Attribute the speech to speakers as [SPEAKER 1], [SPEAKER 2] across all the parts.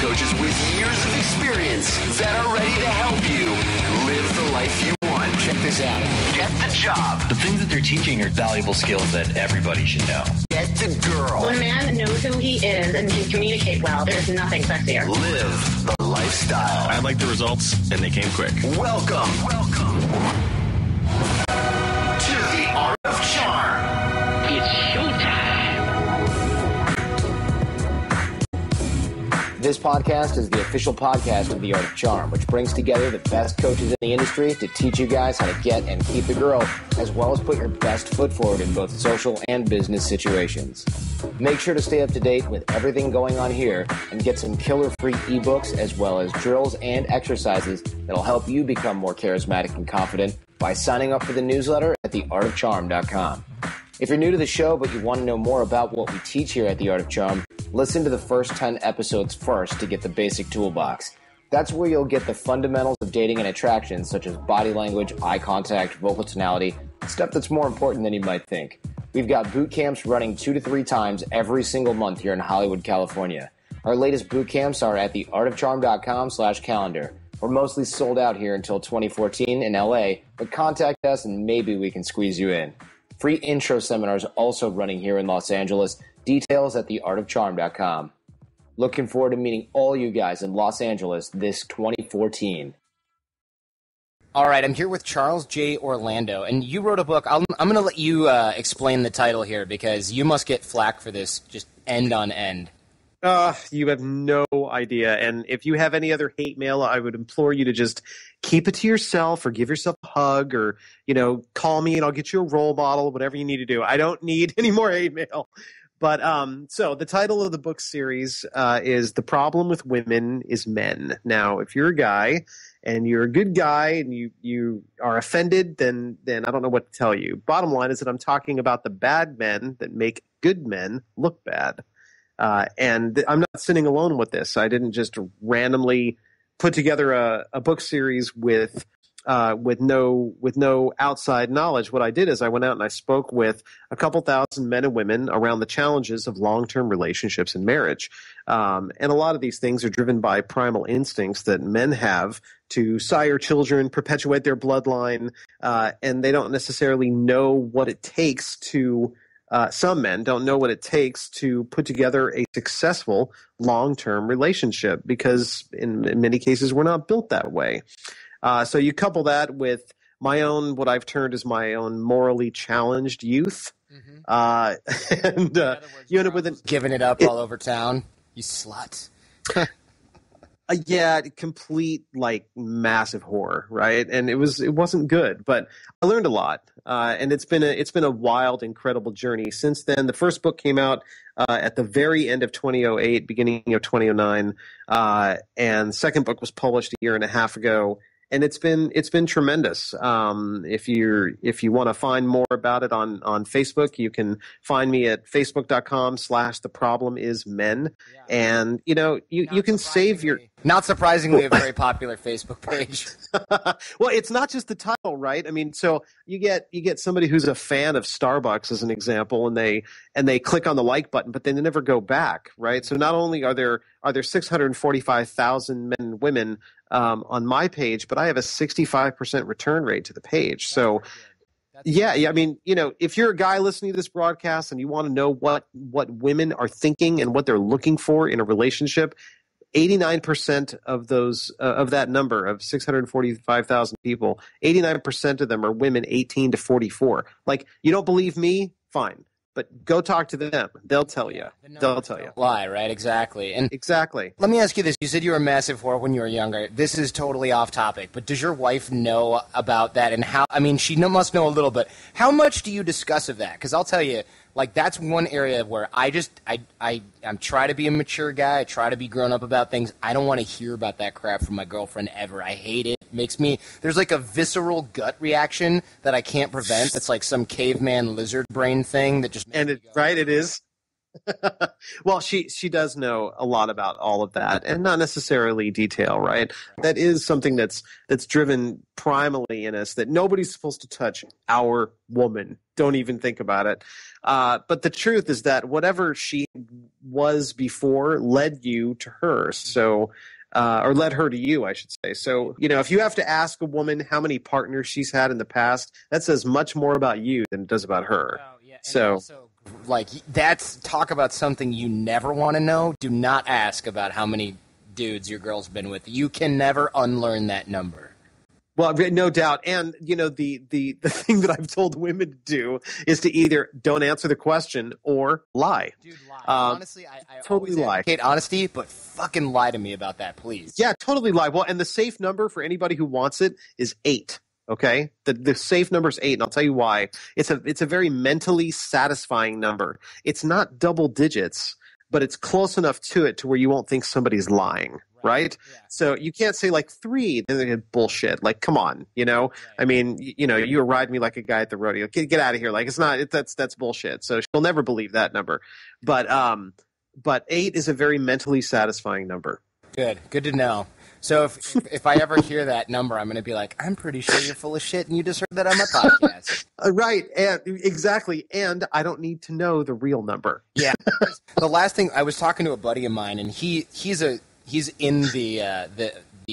[SPEAKER 1] coaches with years of experience that are ready to help you live the life you want. Check this out. Get the job.
[SPEAKER 2] The things that they're teaching are valuable skills that everybody should know.
[SPEAKER 1] Get the girl.
[SPEAKER 3] When a man knows who he is and can communicate well, there's nothing sexier.
[SPEAKER 1] Live the lifestyle.
[SPEAKER 2] I like the results, and they came quick.
[SPEAKER 1] Welcome to the Art of Charm.
[SPEAKER 3] It's showtime.
[SPEAKER 4] This podcast is the official podcast of The Art of Charm, which brings together the best coaches in the industry to teach you guys how to get and keep the girl, as well as put your best foot forward in both social and business situations. Make sure to stay up to date with everything going on here and get some killer-free ebooks as well as drills and exercises that'll help you become more charismatic and confident by signing up for the newsletter at theartofcharm.com. If you're new to the show but you want to know more about what we teach here at The Art of Charm, listen to the first 10 episodes first to get the basic toolbox. That's where you'll get the fundamentals of dating and attraction, such as body language, eye contact, vocal tonality, stuff that's more important than you might think. We've got boot camps running 2 to 3 times every single month here in Hollywood, California. Our latest boot camps are at theartofcharm.com/calendar. We're mostly sold out here until 2014 in LA, but contact us and maybe we can squeeze you in. Free intro seminars also running here in Los Angeles. Details at theartofcharm.com. Looking forward to meeting all you guys in Los Angeles this 2014. All right, I'm here with Charles J. Orlando, and you wrote a book. I'm going to let you explain the title here because you must get flack for this just end on end.
[SPEAKER 5] You have no idea. And if you have any other hate mail, I would implore you to just keep it to yourself or give yourself a hug or, call me and I'll get you a role model, whatever you need to do. I don't need any more hate mail. But so the title of the book series is The Problem with Women is Men. Now, if you're a guy and you're a good guy and you are offended, then I don't know what to tell you. Bottom line is that I'm talking about the bad men that make good men look bad. And I'm not sitting alone with this. I didn't just randomly put together a book series with no outside knowledge. What I did is I went out and I spoke with a couple thousand men and women around the challenges of long-term relationships and marriage. And a lot of these things are driven by primal instincts that men have to sire children, perpetuate their bloodline, and they don't necessarily know what it takes to some men don't know what it takes to put together a successful long-term relationship because in many cases we're not built that way. So you couple that with my own, what I've termed as my own morally challenged youth. Mm-hmm. And you end up with
[SPEAKER 4] giving it up all over town. You slut.
[SPEAKER 5] Yeah, complete massive horror, right? And it wasn't good, but I learned a lot, and it's been a wild, incredible journey since then. The first book came out at the very end of 2008, beginning of 2009, and the second book was published a year and a half ago. And it's been tremendous. If you want to find more about it on Facebook, you can find me at facebook.com/theproblem-is-men. Yeah. And you can save your.
[SPEAKER 4] Not surprisingly, a very popular Facebook page.
[SPEAKER 5] Well, it's not just the title, right? I mean, so you get somebody who's a fan of Starbucks as an example, and they click on the like button, but they never go back, right? So not only are there 645,000 men and women on my page, but I have a 65% return rate to the page. So yeah. I mean, if you're a guy listening to this broadcast and you want to know what women are thinking and what they're looking for in a relationship, 89% of those of that number of 645,000 people, 89% of them are women 18 to 44. You don't believe me? Fine. But go talk to them. They'll tell you. They'll tell you.
[SPEAKER 4] Lie, right? Exactly. And
[SPEAKER 5] exactly.
[SPEAKER 4] Let me ask you this. You said you were a massive whore when you were younger. This is totally off topic, but does your wife know about that? And how? I mean, she must know a little bit. How much do you discuss of that? Because I'll tell you, that's one area where I'm try to be a mature guy. I try to be grown up about things. I don't want to hear about that crap from my girlfriend ever. I hate it. There's a visceral gut reaction that I can't prevent. It's like some caveman lizard brain thing that just makes
[SPEAKER 5] it is. Well, she does know a lot about all of that, and not necessarily detail, right? That is something that's driven primally in us, that nobody's supposed to touch our woman. Don't even think about it. But the truth is that whatever she was before led you to her. So. Or led her to you, I should say. So, if you have to ask a woman how many partners she's had in the past, that says much more about you than it does about her.
[SPEAKER 6] Oh, yeah. And
[SPEAKER 5] so,
[SPEAKER 6] also, that's talk about something you never want to know. Do not ask about how many dudes your girl's been with. You can never unlearn that number.
[SPEAKER 5] Well, no doubt. And, the thing that I've told women to do is to either don't answer the question or lie.
[SPEAKER 6] Dude, lie. Honestly, I
[SPEAKER 5] totally
[SPEAKER 6] always
[SPEAKER 5] lie.
[SPEAKER 6] advocate honesty, but fucking lie to me about that, please.
[SPEAKER 5] Yeah, totally lie. Well, and the safe number for anybody who wants it is 8. Okay? The safe number is 8, and I'll tell you why. It's a very mentally satisfying number. It's not double digits, but it's close enough to it to where you won't think somebody's lying. Right?
[SPEAKER 6] Yeah.
[SPEAKER 5] So you can't say 3, then they get bullshit. Come on, Right. I mean, you ride me like a guy at the rodeo. Get out of here. It's not. That's bullshit. So she'll never believe that number. But 8 is a very mentally satisfying number.
[SPEAKER 6] Good to know. So if I ever hear that number, I'm going to be like, I'm pretty sure you're full of shit, and you just heard that on my podcast.
[SPEAKER 5] Right, and exactly. And I don't need to know the real number.
[SPEAKER 6] Yeah. The last thing, I was talking to a buddy of mine, and he's in the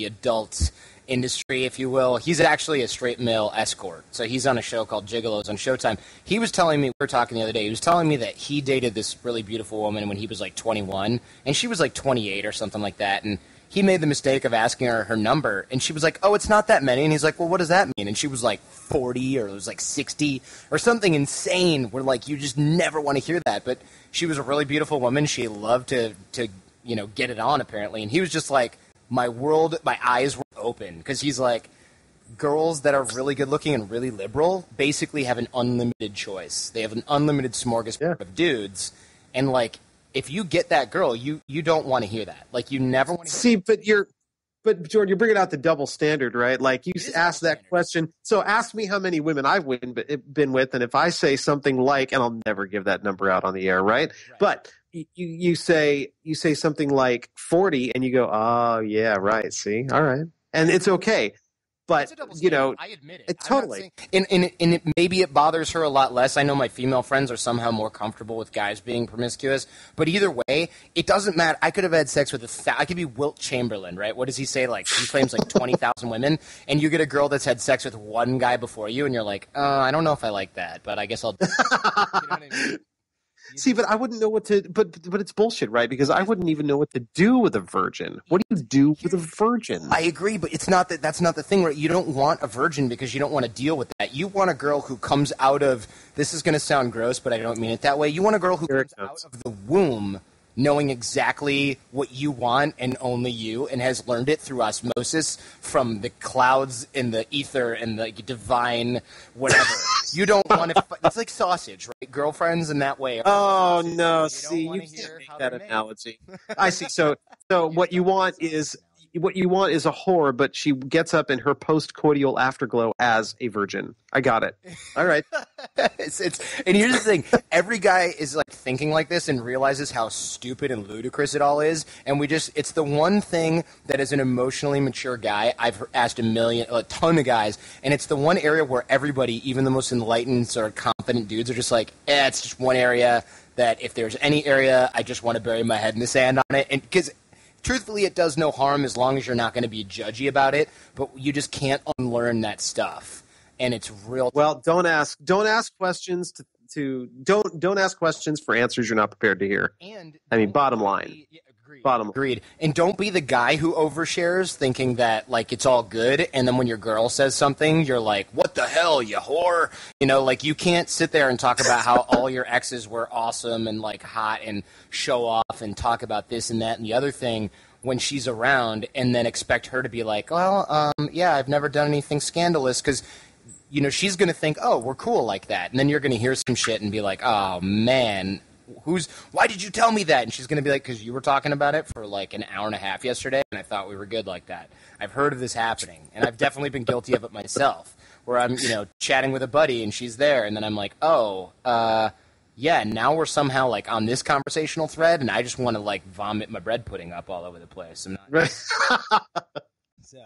[SPEAKER 6] adult industry, if you will. He's actually a straight male escort. So he's on a show called Gigolos on Showtime. He was telling me, we were talking the other day, he was telling me that he dated this really beautiful woman when he was 21, and she was 28 or something like that, and he made the mistake of asking her number, and she was like, oh, it's not that many, and he's like, well, what does that mean? And she was 40, or it was 60, or something insane, where you just never want to hear that, but she was a really beautiful woman. She loved to get it on, apparently. And he was just my eyes were open. Because he's girls that are really good looking and really liberal basically have an unlimited choice. They have an unlimited smorgasbord of dudes. And, if you get that girl, you don't want to hear that. You never want to hear
[SPEAKER 5] See, but Jordan, you're bringing out the double standard, right? You asked that question. So ask me how many women I've been with, and if I say something and I'll never give that number out on the air, right? But you say something 40, and you go, oh yeah, right. See, all right, and it's okay. But
[SPEAKER 6] I admit it.
[SPEAKER 5] Totally.
[SPEAKER 6] And maybe it bothers her a lot less. I know my female friends are somehow more comfortable with guys being promiscuous. But either way, it doesn't matter. I could have had sex with I could be Wilt Chamberlain, right? What does he say? He claims 20,000 women, and you get a girl that's had sex with one guy before you, and you're like, I don't know if I like that, but I guess I'll. You know what I mean?
[SPEAKER 5] See, but I wouldn't know what to. But it's bullshit, right? Because I wouldn't even know what to do with a virgin. What do you do with a virgin?
[SPEAKER 6] I agree, but it's not that. That's not the thing, right? You don't want a virgin because you don't want to deal with that. You want a girl who comes out of. This is going to sound gross, but I don't mean it that way. You want a girl who comes out of the womb knowing exactly what you want and only you, and has learned it through osmosis from the clouds in the ether and the divine whatever. You don't want to. It's like sausage, right? Girlfriends in that way.
[SPEAKER 5] Oh
[SPEAKER 6] sausage.
[SPEAKER 5] no!
[SPEAKER 6] You
[SPEAKER 5] See, you can't make that
[SPEAKER 6] made.
[SPEAKER 5] analogy. I see. So what you want is a whore, but she gets up in her post-coital afterglow as a virgin. I got it. All right.
[SPEAKER 6] And here's the thing: every guy is thinking like this and realizes how stupid and ludicrous it all is. And it's the one thing that, as an emotionally mature guy, I've asked a ton of guys, and it's the one area where everybody, even the most enlightened sort of confident dudes, are just it's just one area that if there's any area, I just want to bury my head in the sand on it, and because. Truthfully, it does no harm as long as you're not going to be judgy about it, but you just can't unlearn that stuff, and it's real.
[SPEAKER 5] Well, don't ask questions don't ask questions for answers you're not prepared to hear.
[SPEAKER 6] And
[SPEAKER 5] bottom line.
[SPEAKER 6] Agreed. And don't be the guy who overshares thinking that it's all good, and then when your girl says something, you're like, what the hell, you whore? You can't sit there and talk about how all your exes were awesome and hot and show off and talk about this and that and the other thing when she's around, and then expect her to be yeah, I've never done anything scandalous, because she's going to think, oh, we're cool like that, and then you're going to hear some shit and be like, oh man, why did you tell me that? And she's going to be like, because you were talking about it for an hour and a half yesterday, and I thought we were good like that. I've heard of this happening, and I've definitely been guilty of it myself, where I'm, chatting with a buddy, and she's there, and then I'm like, oh, yeah, now we're somehow like on this conversational thread, and I just want to like vomit my bread pudding up all over the place. I'm not. So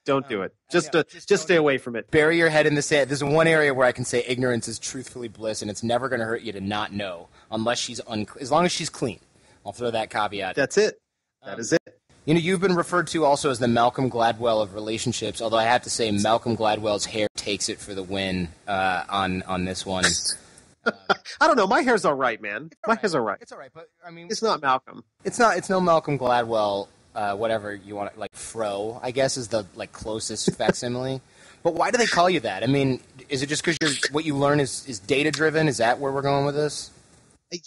[SPEAKER 5] Don't do it. Just stay away from it.
[SPEAKER 6] Bury your head in the sand. There's one area where I can say ignorance is truthfully bliss, and it's never going to hurt you to not know, unless as long as she's clean. I'll throw that caveat.
[SPEAKER 5] That's it. That is it.
[SPEAKER 6] You know, you've been referred to also as the Malcolm Gladwell of relationships, although I have to say Malcolm Gladwell's hair takes it for the win on this one.
[SPEAKER 5] I don't know. My hair's all right, man. My hair's all right.
[SPEAKER 6] It's all right, but I mean,
[SPEAKER 5] It's not Malcolm.
[SPEAKER 6] it's no Malcolm Gladwell. Whatever you want, like Fro, I guess is the like closest facsimile. But why do they call you that? I mean, is it just because what you learn is data driven? Is that where we're going with this?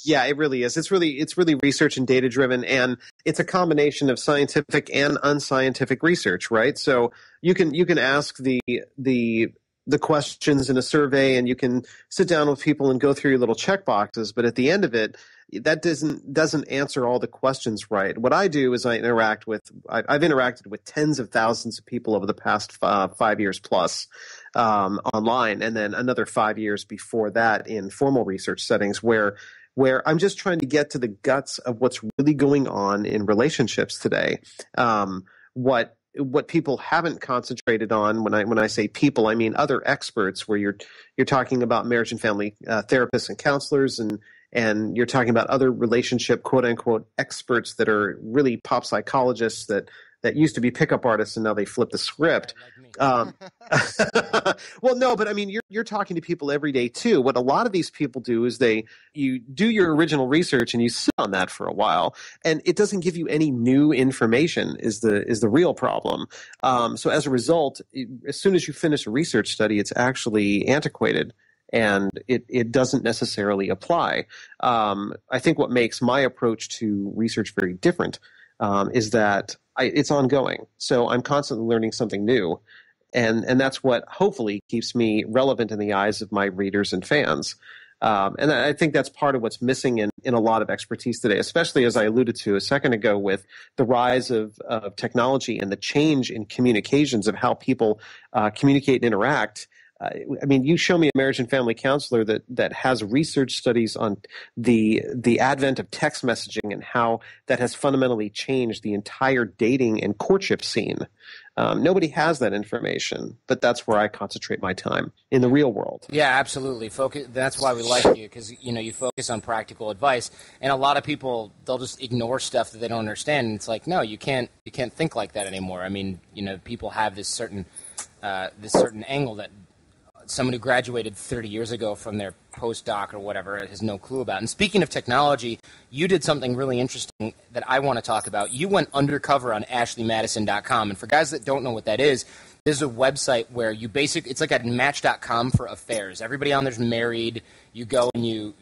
[SPEAKER 5] Yeah, it really is. It's really research and data driven, and it's a combination of scientific and unscientific research, right? So you can ask the questions in a survey, and you can sit down with people and go through your little check boxes, but at the end of it, that doesn't answer all the questions right. What I do is I've interacted with tens of thousands of people over the past 5 years plus online, and then another 5 years before that in formal research settings where I'm just trying to get to the guts of what's really going on in relationships today. What people haven't concentrated on, when I say people, I mean other experts, where you're talking about marriage and family therapists and counselors, and you're talking about other relationship quote unquote experts that are really pop psychologists that used to be pickup artists and now they flip the script. Well, no, but I mean, you're talking to people every day too. What a lot of these people do is you do your original research and you sit on that for a while, and it doesn't give you any new information is the real problem. So as a result, as soon as you finish a research study, it's actually antiquated, and it doesn't necessarily apply. I think what makes my approach to research very different is that it's ongoing. So I'm constantly learning something new. And that's what hopefully keeps me relevant in the eyes of my readers and fans. And I think that's part of what's missing in a lot of expertise today, especially as I alluded to a second ago with the rise of technology and the change in communications of how people communicate and interact. I mean, you show me a marriage and family counselor that has research studies on the advent of text messaging and how that has fundamentally changed the entire dating and courtship scene. Nobody has that information, but that's where I concentrate my time in the real world.
[SPEAKER 6] Yeah, absolutely. That's why we like you, because you focus on practical advice, and a lot of people, they'll just ignore stuff that they don't understand. And it's like, no, you can't think like that anymore. I mean, people have this certain angle that someone who graduated 30 years ago from their postdoc or whatever has no clue about. And speaking of technology, you did something really interesting that I want to talk about. You went undercover on AshleyMadison.com. And for guys that don't know what that is a website where you it's like a Match.com for affairs. Everybody on there's married. You go and you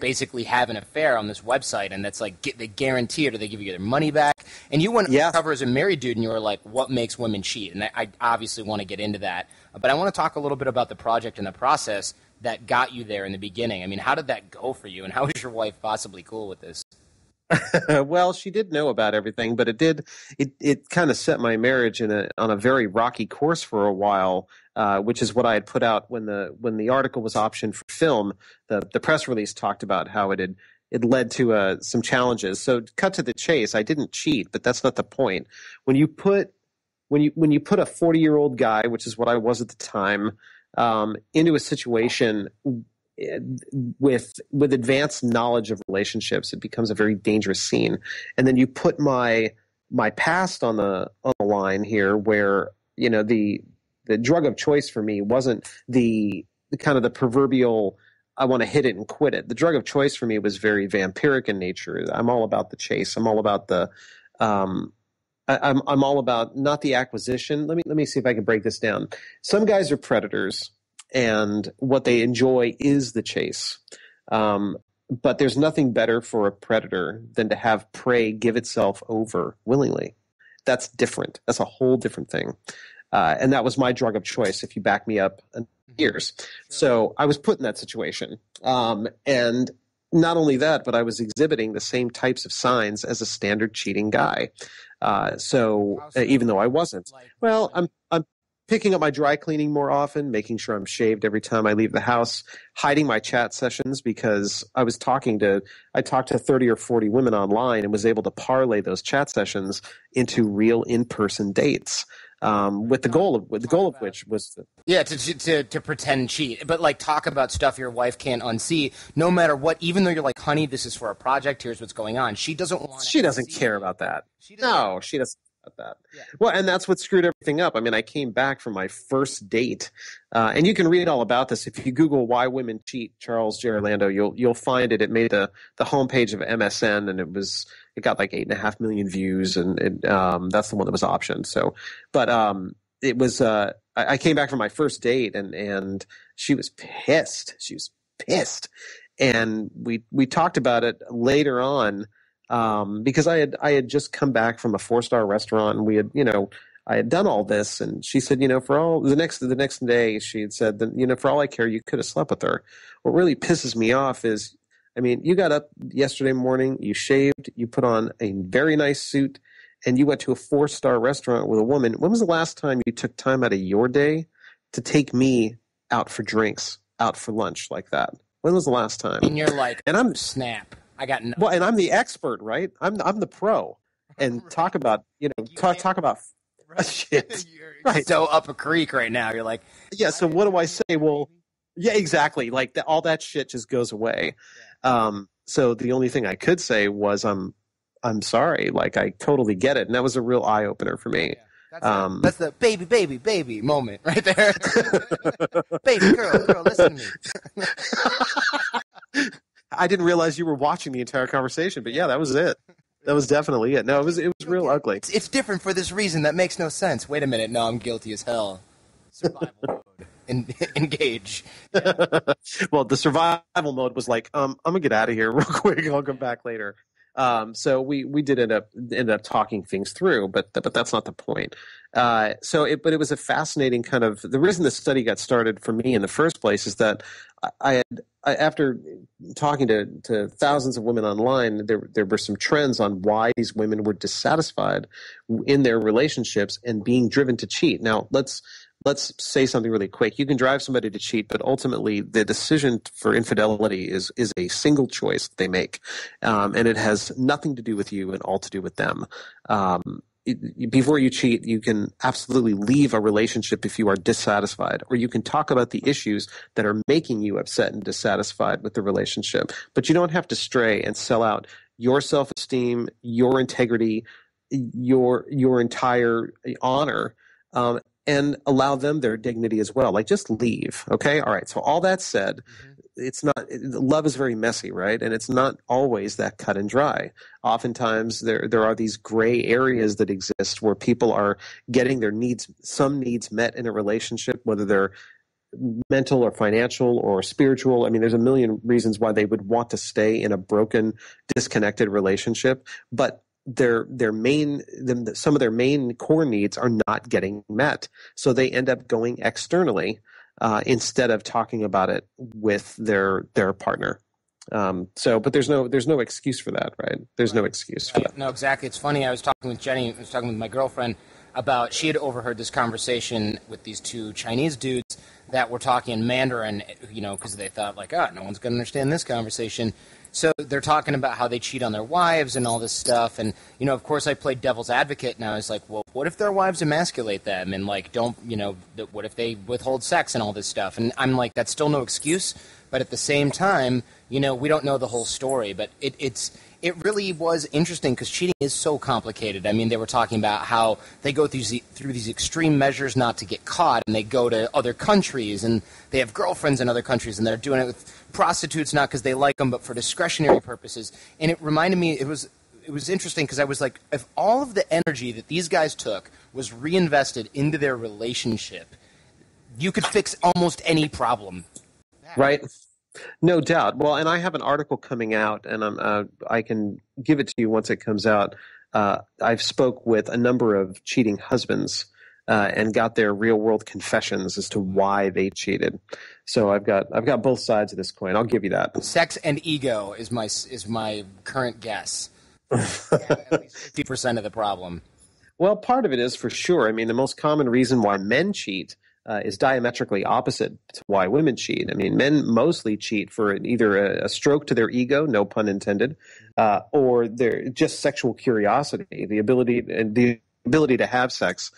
[SPEAKER 6] basically have an affair on this website, and that's like they guarantee it or they give you their money back. And you went undercover as a married dude, and you were like, what makes women cheat? And I obviously want to get into that. But I want to talk a little bit about the project and the process that got you there in the beginning. I mean, how did that go for you, and how is your wife possibly cool with this?
[SPEAKER 5] Well, she did know about everything, but it kind of set my marriage on a very rocky course for a while, which is what I had put out when the article was optioned for film. The press release talked about how it led to some challenges. So cut to the chase, I didn't cheat, but that's not the point. When you put a 40-year-old guy, which is what I was at the time, into a situation with advanced knowledge of relationships, it becomes a very dangerous scene. And then you put my past on the line here, where the drug of choice for me wasn't the kind of the proverbial I want to hit it and quit it. The drug of choice for me was very vampiric in nature. I'm all about the chase. I'm all about the I'm all about not the acquisition. Let me see if I can break this down. Some guys are predators, and what they enjoy is the chase. But there's nothing better for a predator than to have prey give itself over willingly. That's different. That's a whole different thing. And that was my drug of choice, if you back me up years. So I was put in that situation. And not only that, but I was exhibiting the same types of signs as a standard cheating guy. So even though I wasn't, well, picking up my dry cleaning more often, making sure I'm shaved every time I leave the house, hiding my chat sessions because I talked to 30 or 40 women online and was able to parlay those chat sessions into real in-person dates. With the goal of which was
[SPEAKER 6] to pretend cheat, but like talk about stuff your wife can't unsee, no matter what. Even though you're like, honey, this is for a project. Here's what's going on. She doesn't
[SPEAKER 5] care about that. She doesn't care about that. Yeah. Well, and that's what screwed everything up. I mean, I came back from my first date, and you can read all about this if you Google "Why Women Cheat." Charles J. Orlando, you'll find it. It made the homepage of MSN, and it got like 8.5 million views, and that's the one that was optioned. So, but it was I came back from my first date, and she was pissed. She was pissed, and we talked about it later on. Because I had just come back from a 4-star restaurant, and we had, I had done all this, and she said, for all the next day, she had said that, for all I care, you could have slept with her. What really pisses me off is, I mean, you got up yesterday morning, you shaved, you put on a very nice suit, and you went to a 4-star restaurant with a woman. When was the last time you took time out of your day to take me out for drinks, out for lunch like that? When was the last time?
[SPEAKER 6] And you're like, and I'm snap. I got no.
[SPEAKER 5] Well, and I'm the expert, right? I'm the pro, and right. talk about talk about
[SPEAKER 6] right. shit. You're right. So up a creek right now. You're like,
[SPEAKER 5] yeah. So what do I say? Well, yeah, exactly. Like all that shit just goes away. Yeah. So the only thing I could say was I'm sorry. Like I totally get it, and that was a real eye opener for me.
[SPEAKER 6] Yeah. That's the baby moment right there. Baby girl, listen to me.
[SPEAKER 5] I didn't realize you were watching the entire conversation, but yeah, that was it. That was definitely it. No, it was real ugly.
[SPEAKER 6] It's different for this reason. That makes no sense. Wait a minute. No, I'm guilty as hell. Survival mode. Engage. Yeah.
[SPEAKER 5] Well, the survival mode was like, I'm gonna get out of here real quick. I'll come back later. So we did end up talking things through, but that's not the point. But it was a fascinating kind of, the reason the study got started for me in the first place is that after talking to thousands of women online, there were some trends on why these women were dissatisfied in their relationships and being driven to cheat. Now, let's say something really quick. You can drive somebody to cheat, but ultimately the decision for infidelity is a single choice they make, and it has nothing to do with you and all to do with them. Before you cheat, you can absolutely leave a relationship if you are dissatisfied, or you can talk about the issues that are making you upset and dissatisfied with the relationship. But you don't have to stray and sell out your self-esteem, your integrity, your entire honor, and allow them their dignity as well. Like, just leave, okay? All right, so all that said, it's not, love is very messy, right? And it's not always that cut and dry. Oftentimes there are these gray areas that exist where people are getting their some needs met in a relationship, whether they're mental or financial or spiritual. I mean, there's a million reasons why they would want to stay in a broken, disconnected relationship, but some of their main core needs are not getting met. So they end up going externally instead of talking about it with their partner. But there's no excuse for that, right? There's no excuse for that.
[SPEAKER 6] No, exactly. It's funny. I was talking with Jenny. I was talking with my girlfriend about, she had overheard this conversation with these two Chinese dudes that were talking in Mandarin, because they thought like, no one's going to understand this conversation. So they're talking about how they cheat on their wives and all this stuff. And, of course I played devil's advocate, and I was like, well, what if their wives emasculate them and like what if they withhold sex and all this stuff? And I'm like, that's still no excuse. But at the same time, we don't know the whole story. But it really was interesting because cheating is so complicated. I mean, they were talking about how they go through these extreme measures not to get caught, and they go to other countries, and they have girlfriends in other countries, and they're doing it with prostitutes not because they like them, but for discretionary purposes. And it reminded me, it was interesting because I was like, if all of the energy that these guys took was reinvested into their relationship, you could fix almost any problem.
[SPEAKER 5] Right. No doubt. Well, and I have an article coming out, and I can give it to you once it comes out. I've spoke with a number of cheating husbands and got their real world confessions as to why they cheated. So I've got both sides of this coin. I'll give you that.
[SPEAKER 6] Sex and ego is my current guess. At least 50% of the problem.
[SPEAKER 5] Well, part of it is for sure. I mean, the most common reason why men cheat is diametrically opposite to why women cheat. I mean, men mostly cheat for either a stroke to their ego, no pun intended, or their just sexual curiosity, the ability to have sex,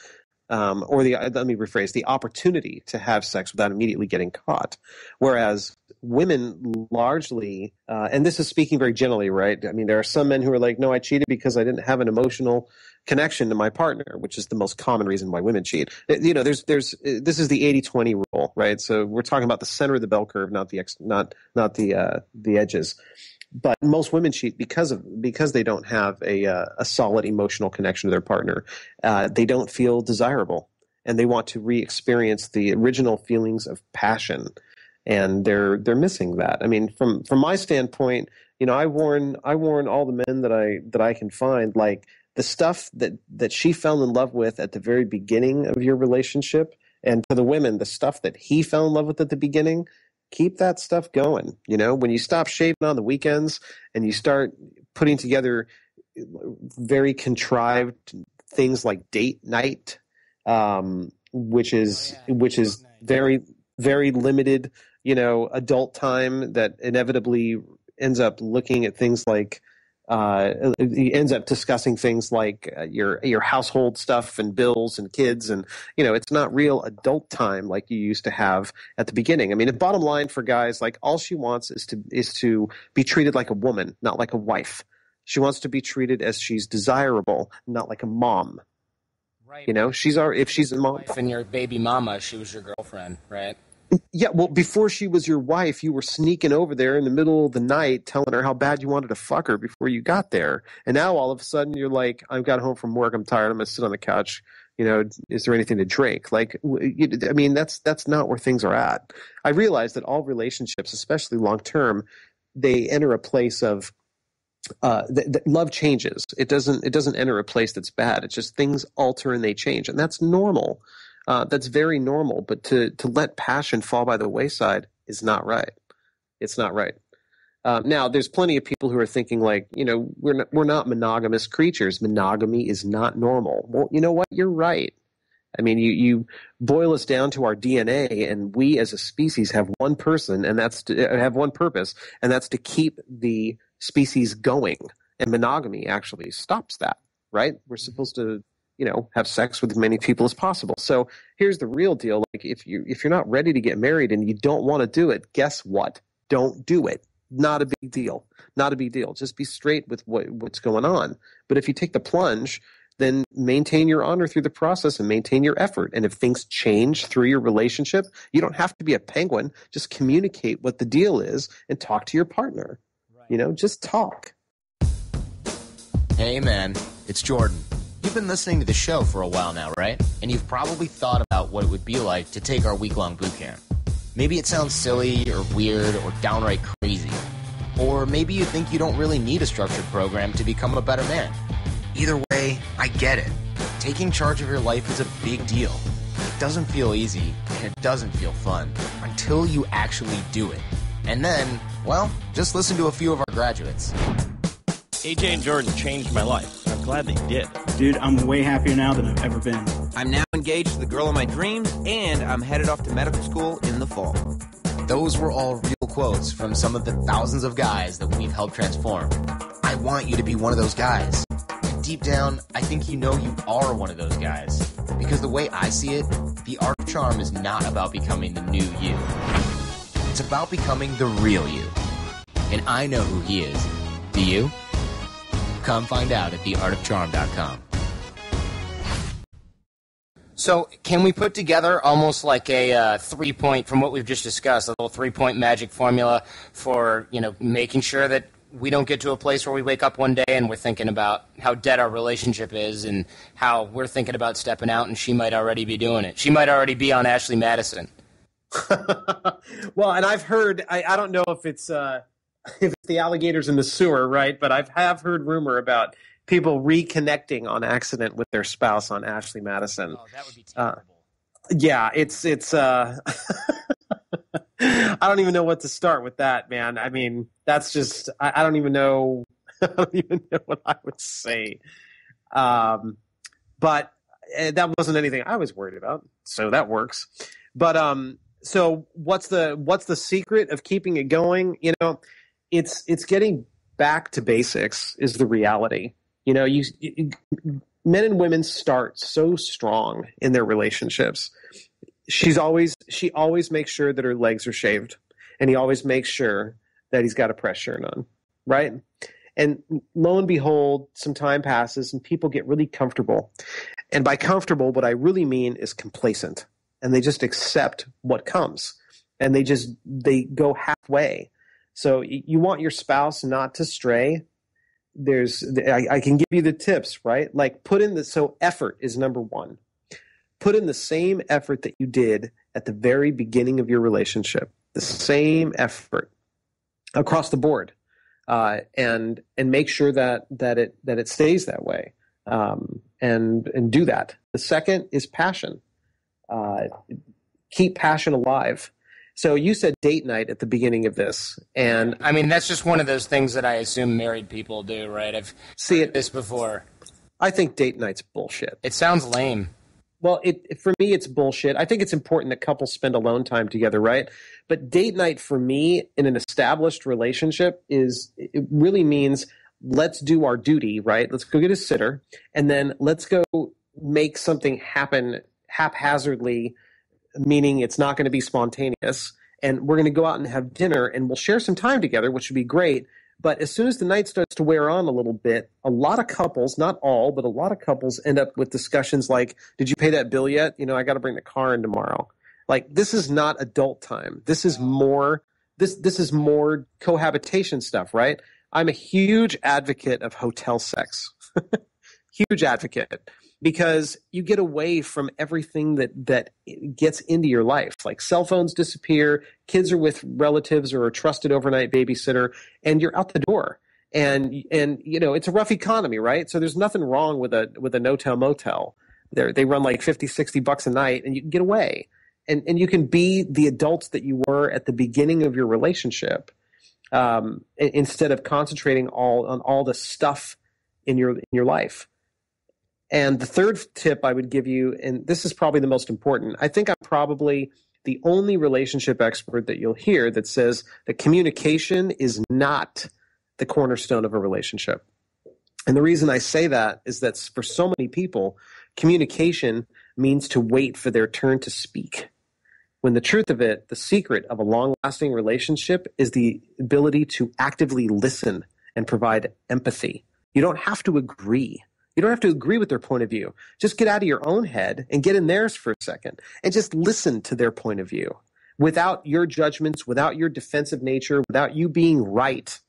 [SPEAKER 5] or let me rephrase, the opportunity to have sex without immediately getting caught. Whereas women largely, and this is speaking very generally, right? I mean, there are some men who are like, no, I cheated because I didn't have an emotional connection to my partner, which is the most common reason why women cheat. You know, this is the 80-20 rule, right? So we're talking about the center of the bell curve, not the edges. But most women cheat because they don't have a solid emotional connection to their partner. They don't feel desirable, and they want to re-experience the original feelings of passion, and they're missing that. I mean, from my standpoint, you know, I warn all the men that I can find, like, the stuff that she fell in love with at the very beginning of your relationship, and for the women, the stuff that he fell in love with at the beginning, keep that stuff going. You know, when you stop shaving on the weekends and you start putting together very contrived things like date night, which is very, very limited, you know, adult time that inevitably ends up looking at things like he ends up discussing things like your household stuff and bills and kids, and you know, it's not real adult time like you used to have at the beginning. I mean, the bottom line for guys, like, all she wants is to be treated like a woman, not like a wife. She wants to be treated as she's desirable, not like a mom.
[SPEAKER 6] Right.
[SPEAKER 5] You know, if she's a mom
[SPEAKER 6] and your baby mama, she was your girlfriend, right?
[SPEAKER 5] Yeah, well, before she was your wife, you were sneaking over there in the middle of the night telling her how bad you wanted to fuck her before you got there. And now all of a sudden you're like, I got home from work, I'm tired, I'm going to sit on the couch. You know, is there anything to drink? Like, I mean, that's not where things are at. I realize that all relationships, especially long term, they enter a place of love changes. It doesn't enter a place that's bad. It's just things alter and they change, and that's normal. That's very normal, but to let passion fall by the wayside is not right. It's not right. Now, there's plenty of people who are thinking, like, you know, we're not monogamous creatures. Monogamy is not normal. Well, you know what? You're right. I mean, you boil us down to our DNA, and we as a species have one person, and that's have one purpose, and that's to keep the species going. And monogamy actually stops that, right? We're supposed to, you know, have sex with as many people as possible. So here's the real deal. Like, if you're not ready to get married and you don't want to do it, guess what? Don't do it. Not a big deal. Not a big deal. Just be straight with what's going on. But if you take the plunge, then maintain your honor through the process and maintain your effort. And if things change through your relationship, you don't have to be a penguin. Just communicate what the deal is and talk to your partner. Right. You know, just talk.
[SPEAKER 6] Hey, man, it's Jordan. You've been listening to the show for a while now, right? And you've probably thought about what it would be like to take our week-long boot camp. Maybe it sounds silly or weird or downright crazy. Or maybe you think you don't really need a structured program to become a better man. Either way, I get it. Taking charge of your life is a big deal. It doesn't feel easy, and it doesn't feel fun until you actually do it. And then, well, just listen to a few of our graduates.
[SPEAKER 7] AJ and Jordan changed my life. I'm glad they did.
[SPEAKER 8] Dude, I'm way happier now than I've ever been.
[SPEAKER 9] I'm now engaged to the girl of my dreams, and I'm headed off to medical school in the fall.
[SPEAKER 6] Those were all real quotes from some of the thousands of guys that we've helped transform. I want you to be one of those guys. And deep down, I think you know you are one of those guys. Because the way I see it, the Art of Charm is not about becoming the new you. It's about becoming the real you. And I know who he is. Do you? Come find out at theartofcharm.com. So can we put together almost like a 3-point, from what we've just discussed, a little 3-point magic formula for, you know, making sure that we don't get to a place where we wake up one day and we're thinking about how dead our relationship is and how we're thinking about stepping out and she might already be doing it. She might already be on Ashley Madison.
[SPEAKER 5] Well, and I've heard, I don't know if it's the alligators in the sewer, right? But I have heard rumor about people reconnecting on accident with their spouse on Ashley Madison.
[SPEAKER 6] Oh, that would be terrible.
[SPEAKER 5] Yeah, it's I don't even know what to start with that, man. I mean, that's just, I don't even know. I don't even know what I would say. But that wasn't anything I was worried about, so that works. But so what's the secret of keeping it going? You know, it's getting back to basics is the reality. You know, men and women start so strong in their relationships. She always makes sure that her legs are shaved, and he always makes sure that he's got a press shirt on, right? And lo and behold, some time passes and people get really comfortable. And by comfortable, what I really mean is complacent. And they just accept what comes. And they go halfway. So you want your spouse not to stray. I can give you the tips, right? Like effort is number one. Put in the same effort that you did at the very beginning of your relationship. The same effort across the board. And make sure that it stays that way, and do that. The second is passion. Keep passion alive. So you said date night at the beginning of this, and
[SPEAKER 6] I mean that's just one of those things that I assume married people do, right? I've seen this before.
[SPEAKER 5] I think date night's bullshit.
[SPEAKER 6] It sounds lame.
[SPEAKER 5] Well, for me, it's bullshit. I think it's important that couples spend alone time together, right? But date night for me in an established relationship it really means let's do our duty, right? Let's go get a sitter, and then let's go make something happen haphazardly, meaning it's not going to be spontaneous, and we're going to go out and have dinner, and we'll share some time together, which would be great. But as soon as the night starts to wear on a little bit, a lot of couples, not all, but a lot of couples end up with discussions like, did you pay that bill yet? You know, I got to bring the car in tomorrow. Like, this is not adult time. This is more cohabitation stuff, right? I'm a huge advocate of hotel sex. Huge advocate. Because you get away from everything that gets into your life. Like cell phones disappear, kids are with relatives or a trusted overnight babysitter, and you're out the door. And you know, it's a rough economy, right? So there's nothing wrong with a no-tell motel. They run like $50-$60 a night, and you can get away. And you can be the adults that you were at the beginning of your relationship, instead of concentrating on all the stuff in your life. And the third tip I would give you, and this is probably the most important, I think I'm probably the only relationship expert that you'll hear that says that communication is not the cornerstone of a relationship. And the reason I say that is that for so many people, communication means to wait for their turn to speak. When the truth of it, the secret of a long-lasting relationship is the ability to actively listen and provide empathy. You don't have to agree. You don't have to agree with their point of view. Just get out of your own head and get in theirs for a second and just listen to their point of view without your judgments, without your defensive nature, without you being right.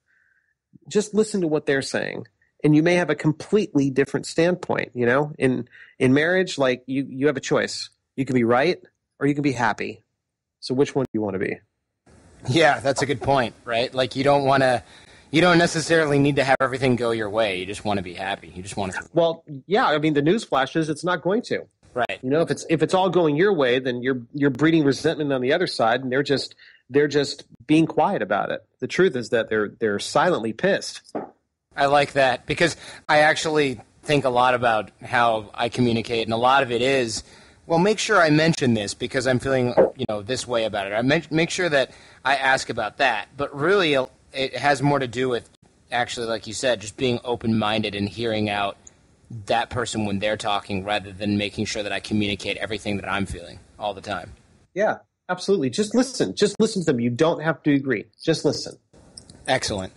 [SPEAKER 5] Just listen to what they're saying. And you may have a completely different standpoint, you know? In marriage, like you have a choice. You can be right or you can be happy. So which one do you want to be?
[SPEAKER 6] Yeah, that's a good point, right? Like you don't necessarily need to have everything go your way. You just want to be happy. You just want to.
[SPEAKER 5] Well, yeah. I mean, the news flash is it's not going to.
[SPEAKER 6] Right.
[SPEAKER 5] You know, if it's all going your way, then you're breeding resentment on the other side, and they're just being quiet about it. The truth is that they're silently pissed.
[SPEAKER 6] I like that because I actually think a lot about how I communicate, and a lot of it is, well, make sure I mention this because I'm feeling, this way about it. I make sure that I ask about that, but really it has more to do with, actually, like you said, just being open-minded and hearing out that person when they're talking rather than making sure that I communicate everything that I'm feeling all the time.
[SPEAKER 5] Yeah, absolutely. Just listen. Just listen to them. You don't have to agree. Just listen.
[SPEAKER 6] Excellent.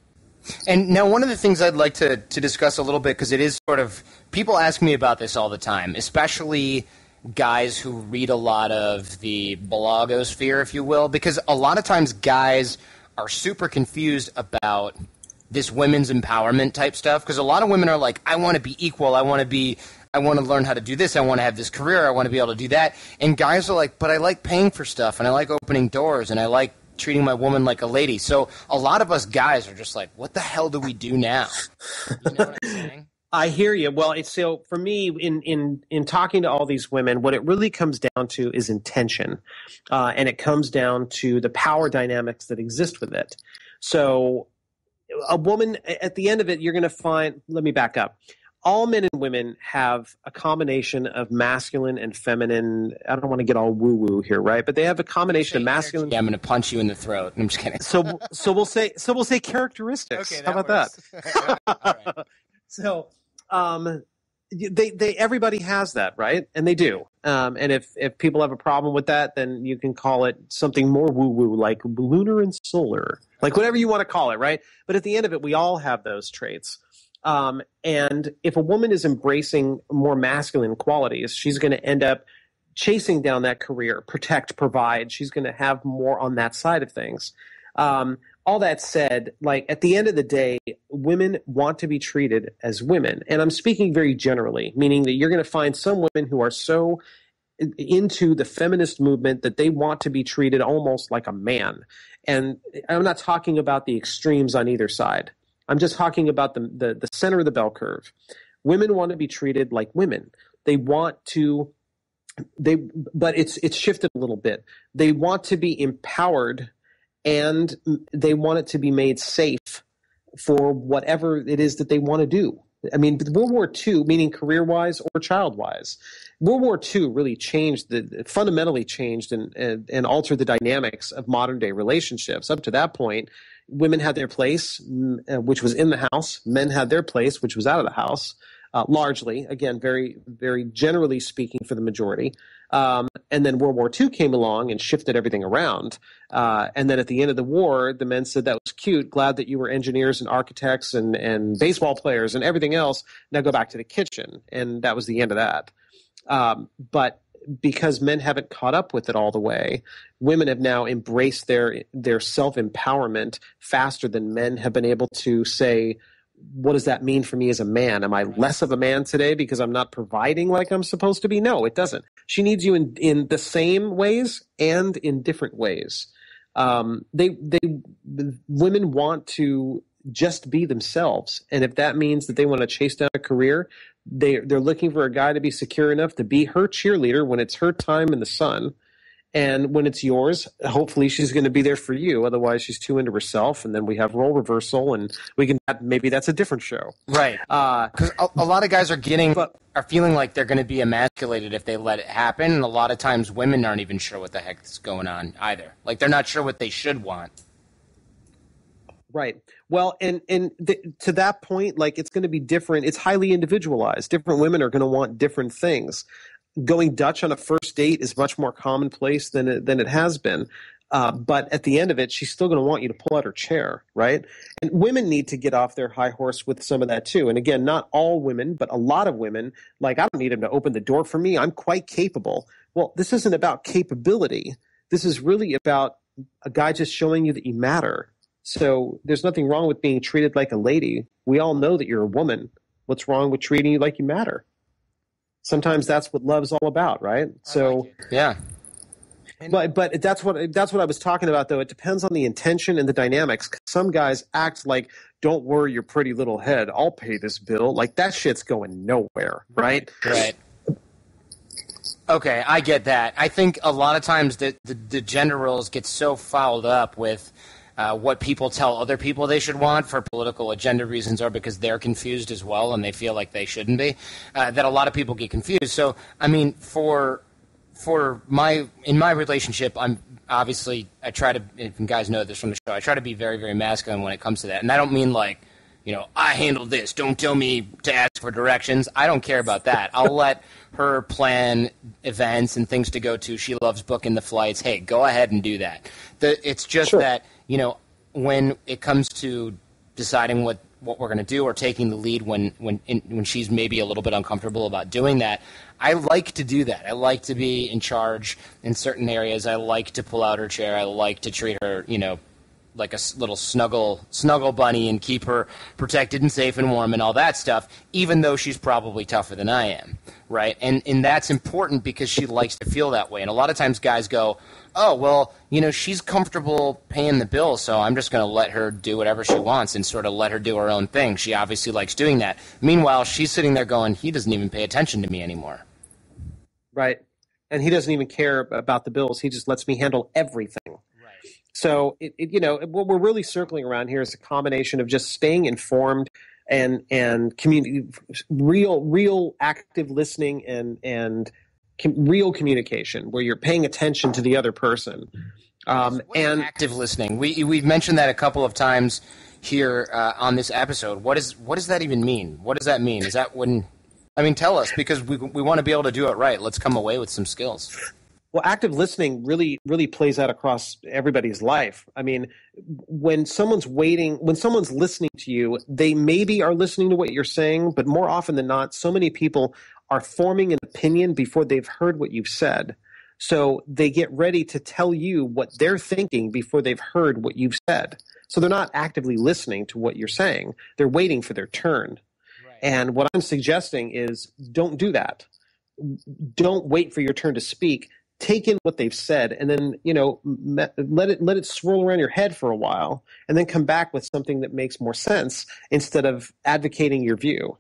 [SPEAKER 6] And now one of the things I'd like to discuss a little bit, because it is sort of, people ask me about this all the time, especially guys who read a lot of the blogosphere, if you will, because a lot of times guys are super confused about this women's empowerment type stuff, because a lot of women are like, I want to be equal, I want to learn how to do this, I want to have this career, I want to be able to do that, and guys are like, but I like paying for stuff, and I like opening doors, and I like treating my woman like a lady. So a lot of us guys are just like, what the hell do we do now? You know what I'm saying?
[SPEAKER 5] I hear you. Well, so for me, in talking to all these women, what it really comes down to is intention, and it comes down to the power dynamics that exist with it. So a woman, at the end of it, you're going to find – let me back up. all men and women have a combination of masculine and feminine. I don't want to get all woo-woo here, right? But they have a combination of masculine.
[SPEAKER 6] Yeah, I'm going to punch you in the throat. I'm just kidding.
[SPEAKER 5] So we'll say characteristics.
[SPEAKER 6] Okay,
[SPEAKER 5] how about
[SPEAKER 6] works.
[SPEAKER 5] that?
[SPEAKER 6] Right.
[SPEAKER 5] So, they everybody has that, right? And they do. And if people have a problem with that, then you can call it something more woo-woo, like lunar and solar, like whatever you want to call it, right? But at the end of it, we all have those traits. And if a woman is embracing more masculine qualities, she's going to end up chasing down that career, protect, provide. She's going to have more on that side of things. All that said, like at the end of the day, women want to be treated as women. And I'm speaking very generally, meaning that you're going to find some women who are so into the feminist movement that they want to be treated almost like a man. And I'm not talking about the extremes on either side. I'm just talking about the center of the bell curve. Women want to be treated like women. They want to, but it's shifted a little bit. They want to be empowered, and they want it to be made safe for whatever it is that they want to do. I mean, World War II, meaning career-wise or child-wise, World War II really fundamentally changed and altered the dynamics of modern-day relationships. Up to that point, women had their place, which was in the house. Men had their place, which was out of the house, largely. Again, very, very generally speaking for the majority. And then World War II came along and shifted everything around. And then at the end of the war, the men said, that was cute. Glad that you were engineers and architects and baseball players and everything else. Now go back to the kitchen. And that was the end of that. But because men haven't caught up with it all the way, women have now embraced their self-empowerment faster than men have been able to say, what does that mean for me as a man? Am I less of a man today because I'm not providing like I'm supposed to be? No, it doesn't. She needs you in the same ways and in different ways. Women want to just be themselves. And if that means that they want to chase down a career, they're looking for a guy to be secure enough to be her cheerleader when it's her time in the sun. And when it's yours, hopefully she's going to be there for you. Otherwise, she's too into herself, and then we have role reversal, and maybe that's a different show.
[SPEAKER 6] Right. Because a lot of guys are feeling like they're going to be emasculated if they let it happen, and a lot of times women aren't even sure what the heck's going on either. Like, they're not sure what they should want.
[SPEAKER 5] Right. Well, to that point, like, it's going to be different. It's highly individualized. Different women are going to want different things. Going Dutch on a first date is much more commonplace than it has been. But at the end of it, she's still going to want you to pull out her chair, right? And women need to get off their high horse with some of that too. And again, not all women, but a lot of women, like, I don't need him to open the door for me. I'm quite capable. Well, this isn't about capability. This is really about a guy just showing you that you matter. So there's nothing wrong with being treated like a lady. We all know that you're a woman. What's wrong with treating you like you matter? Sometimes that's what love's all about, right? So
[SPEAKER 6] yeah.
[SPEAKER 5] But that's what I was talking about, though. It depends on the intention and the dynamics. Some guys act like, don't worry your pretty little head, I'll pay this bill. Like, that shit's going nowhere, right?
[SPEAKER 6] Right. Okay, I get that. I think a lot of times the gender roles get so fouled up with what people tell other people they should want for political agenda reasons, or because they're confused as well and they feel like they shouldn't be, that a lot of people get confused. So, I mean, in my relationship, I'm obviously, I try to, and guys know this from the show, I try to be very, very masculine when it comes to that. And I don't mean like, I handle this, don't tell me to ask for directions. I don't care about that. I'll let her plan events and things to go to. She loves booking the flights. Hey, go ahead and do that. It's just sure. That, when it comes to deciding what we're going to do or taking the lead when she's maybe a little bit uncomfortable about doing that, I like to do that. I like to be in charge in certain areas. I like to pull out her chair. I like to treat her, like a little snuggle bunny and keep her protected and safe and warm and all that stuff, even though she's probably tougher than I am, right? And that's important because she likes to feel that way. And a lot of times guys go, oh, well, she's comfortable paying the bill, so I'm just going to let her do whatever she wants and sort of let her do her own thing. She obviously likes doing that. Meanwhile, she's sitting there going, he doesn't even pay attention to me anymore.
[SPEAKER 5] Right. And he doesn't even care about the bills. He just lets me handle everything. So, what we're really circling around here is a combination of just staying informed, real active listening and real communication where you're paying attention to the other person.
[SPEAKER 6] And active listening. We've mentioned that a couple of times here on this episode. What does that even mean? What does that mean? Is that when? I mean, tell us, because we want to be able to do it right. Let's come away with some skills.
[SPEAKER 5] Well, active listening really plays out across everybody's life. I mean, when someone's listening to you, they maybe are listening to what you're saying, but more often than not, so many people are forming an opinion before they've heard what you've said. So they get ready to tell you what they're thinking before they've heard what you've said. So they're not actively listening to what you're saying. They're waiting for their turn. Right. And what I'm suggesting is don't do that. Don't wait for your turn to speak. Take in what they've said and then, let it swirl around your head for a while and then come back with something that makes more sense instead of advocating your view.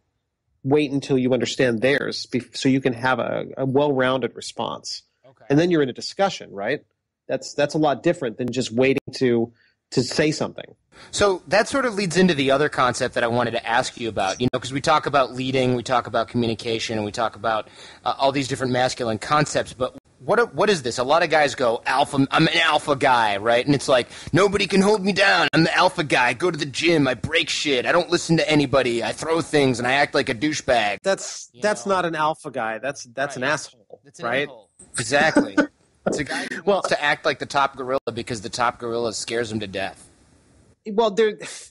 [SPEAKER 5] Wait until you understand theirs so you can have a well-rounded response. Okay. And then you're in a discussion, right? That's a lot different than just waiting to say something.
[SPEAKER 6] So that sort of leads into the other concept that I wanted to ask you about, because we talk about leading, we talk about communication, and we talk about all these different masculine concepts, but what is this? A lot of guys go, alpha. I'm an alpha guy, right? And it's like, nobody can hold me down. I'm the alpha guy. I go to the gym. I break shit. I don't listen to anybody. I throw things, and I act like a douchebag.
[SPEAKER 5] That's not an alpha guy. That's right. An asshole,
[SPEAKER 6] that's an
[SPEAKER 5] right?
[SPEAKER 6] Asshole. Exactly. It's a guy who wants to act like the top gorilla because the top gorilla scares him to death.
[SPEAKER 5] Well,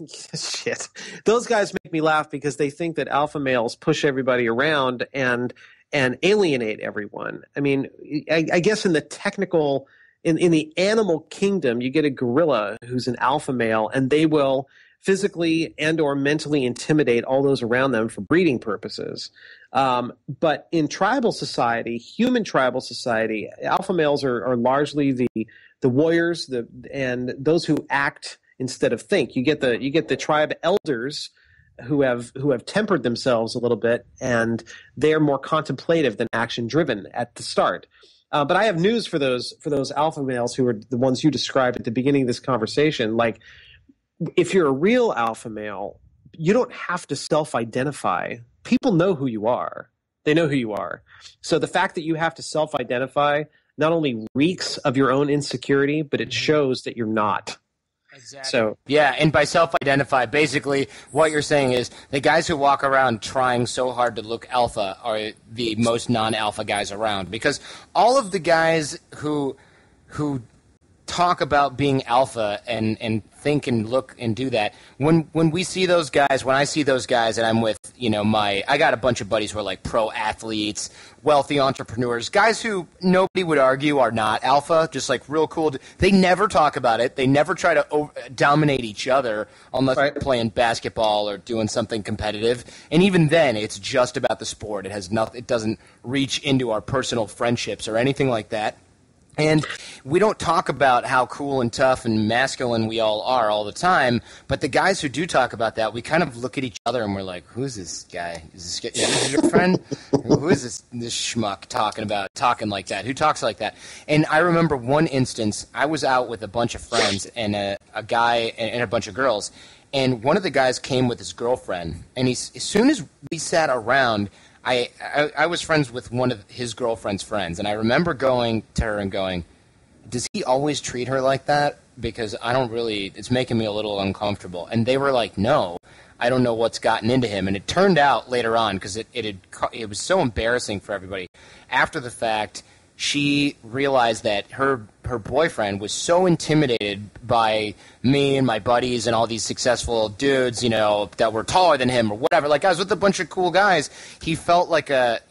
[SPEAKER 5] shit. Those guys make me laugh because they think that alpha males push everybody around and alienate everyone. I mean, I guess in the technical, in the animal kingdom, you get a gorilla who's an alpha male, and they will physically and or mentally intimidate all those around them for breeding purposes. But in tribal society, human tribal society, alpha males are largely the warriors, and those who act instead of think. You get the tribe elders who have tempered themselves a little bit, and they're more contemplative than action driven at the start. But I have news for those alpha males who are the ones you described at the beginning of this conversation. Like, if you're a real alpha male, you don't have to self-identify. People know who you are. They know who you are. So the fact that you have to self-identify not only reeks of your own insecurity, but it shows that you're not.
[SPEAKER 6] Exactly. So yeah, and by self-identify, basically what you're saying is the guys who walk around trying so hard to look alpha are the most non-alpha guys around, because all of the guys who talk about being alpha and think and look and do that, when we see those guys, when I see those guys and I'm with, I got a bunch of buddies who are like pro athletes, wealthy entrepreneurs, guys who nobody would argue are not alpha, just like real cool. They never talk about it. They never try to dominate each other unless they're playing basketball or doing something competitive. And even then, it's just about the sport. It doesn't reach into our personal friendships or anything like that. And we don't talk about how cool and tough and masculine we all are all the time, but the guys who do talk about that, we kind of look at each other and we're like, who's this guy? Is this your friend? Who is this schmuck talking like that? Who talks like that? And I remember one instance, I was out with a bunch of friends and a guy and a bunch of girls, and one of the guys came with his girlfriend, and as soon as we sat around, I was friends with one of his girlfriend's friends, and I remember going to her and going, does he always treat her like that? Because it's making me a little uncomfortable. And they were like, no, I don't know what's gotten into him. And it turned out later on, because it was so embarrassing for everybody, after the fact, she realized that her boyfriend was so intimidated by me and my buddies and all these successful dudes, that were taller than him or whatever. Like, I was with a bunch of cool guys. He felt like a,